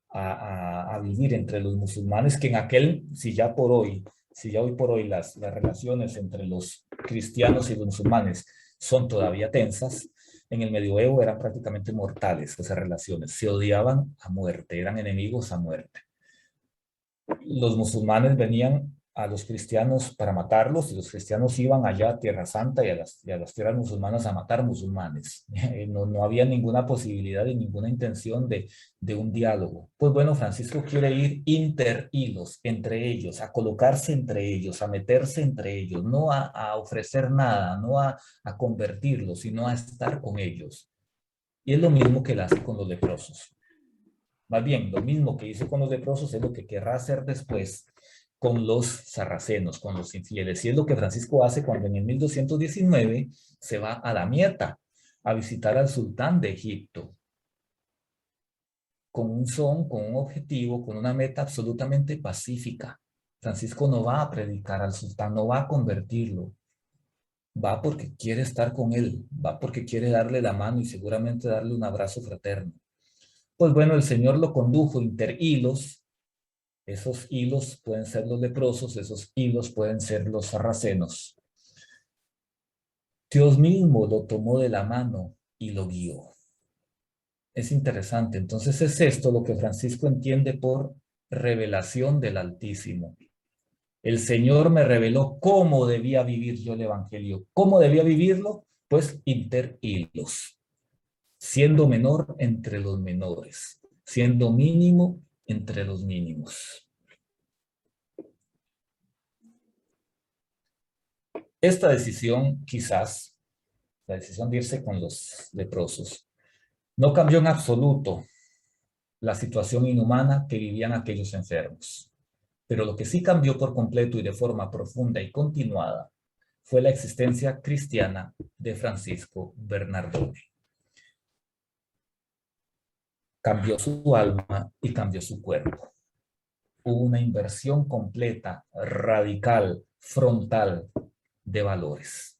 a vivir entre los musulmanes, que en aquel, si ya hoy por hoy las relaciones entre los cristianos y los musulmanes son todavía tensas, en el medioevo eran prácticamente mortales esas relaciones, se odiaban a muerte, eran enemigos a muerte. Los musulmanes venían a los cristianos para matarlos y los cristianos iban allá a Tierra Santa y a las tierras musulmanas a matar musulmanes. No había ninguna posibilidad y ninguna intención de un diálogo. Pues bueno, Francisco quiere ir inter hilos, entre ellos, a colocarse entre ellos, a meterse entre ellos, no a ofrecer nada, no a convertirlos, sino a estar con ellos. Y es lo mismo que él hace con los leprosos. Más bien, lo mismo que hizo con los leprosos es lo que querrá hacer después con los sarracenos, con los infieles. Y es lo que Francisco hace cuando en el 1219 se va a Damieta a visitar al sultán de Egipto. Con un objetivo, con una meta absolutamente pacífica. Francisco no va a predicar al sultán, no va a convertirlo. Va porque quiere estar con él, va porque quiere darle la mano y seguramente darle un abrazo fraterno. Pues bueno, el Señor lo condujo inter hilos. Esos hilos pueden ser los leprosos, esos hilos pueden ser los sarracenos. Dios mismo lo tomó de la mano y lo guió. Es interesante. Entonces es esto lo que Francisco entiende por revelación del Altísimo. El Señor me reveló cómo debía vivir yo el Evangelio. ¿Cómo debía vivirlo? Pues inter hilos. Siendo menor entre los menores. Siendo mínimo entre los mínimos. Esta decisión, quizás, la decisión de irse con los leprosos, no cambió en absoluto la situación inhumana que vivían aquellos enfermos. Pero lo que sí cambió por completo y de forma profunda y continuada fue la existencia cristiana de Francisco Bernardone. Cambió su alma y cambió su cuerpo. Hubo una inversión completa, radical, frontal de valores.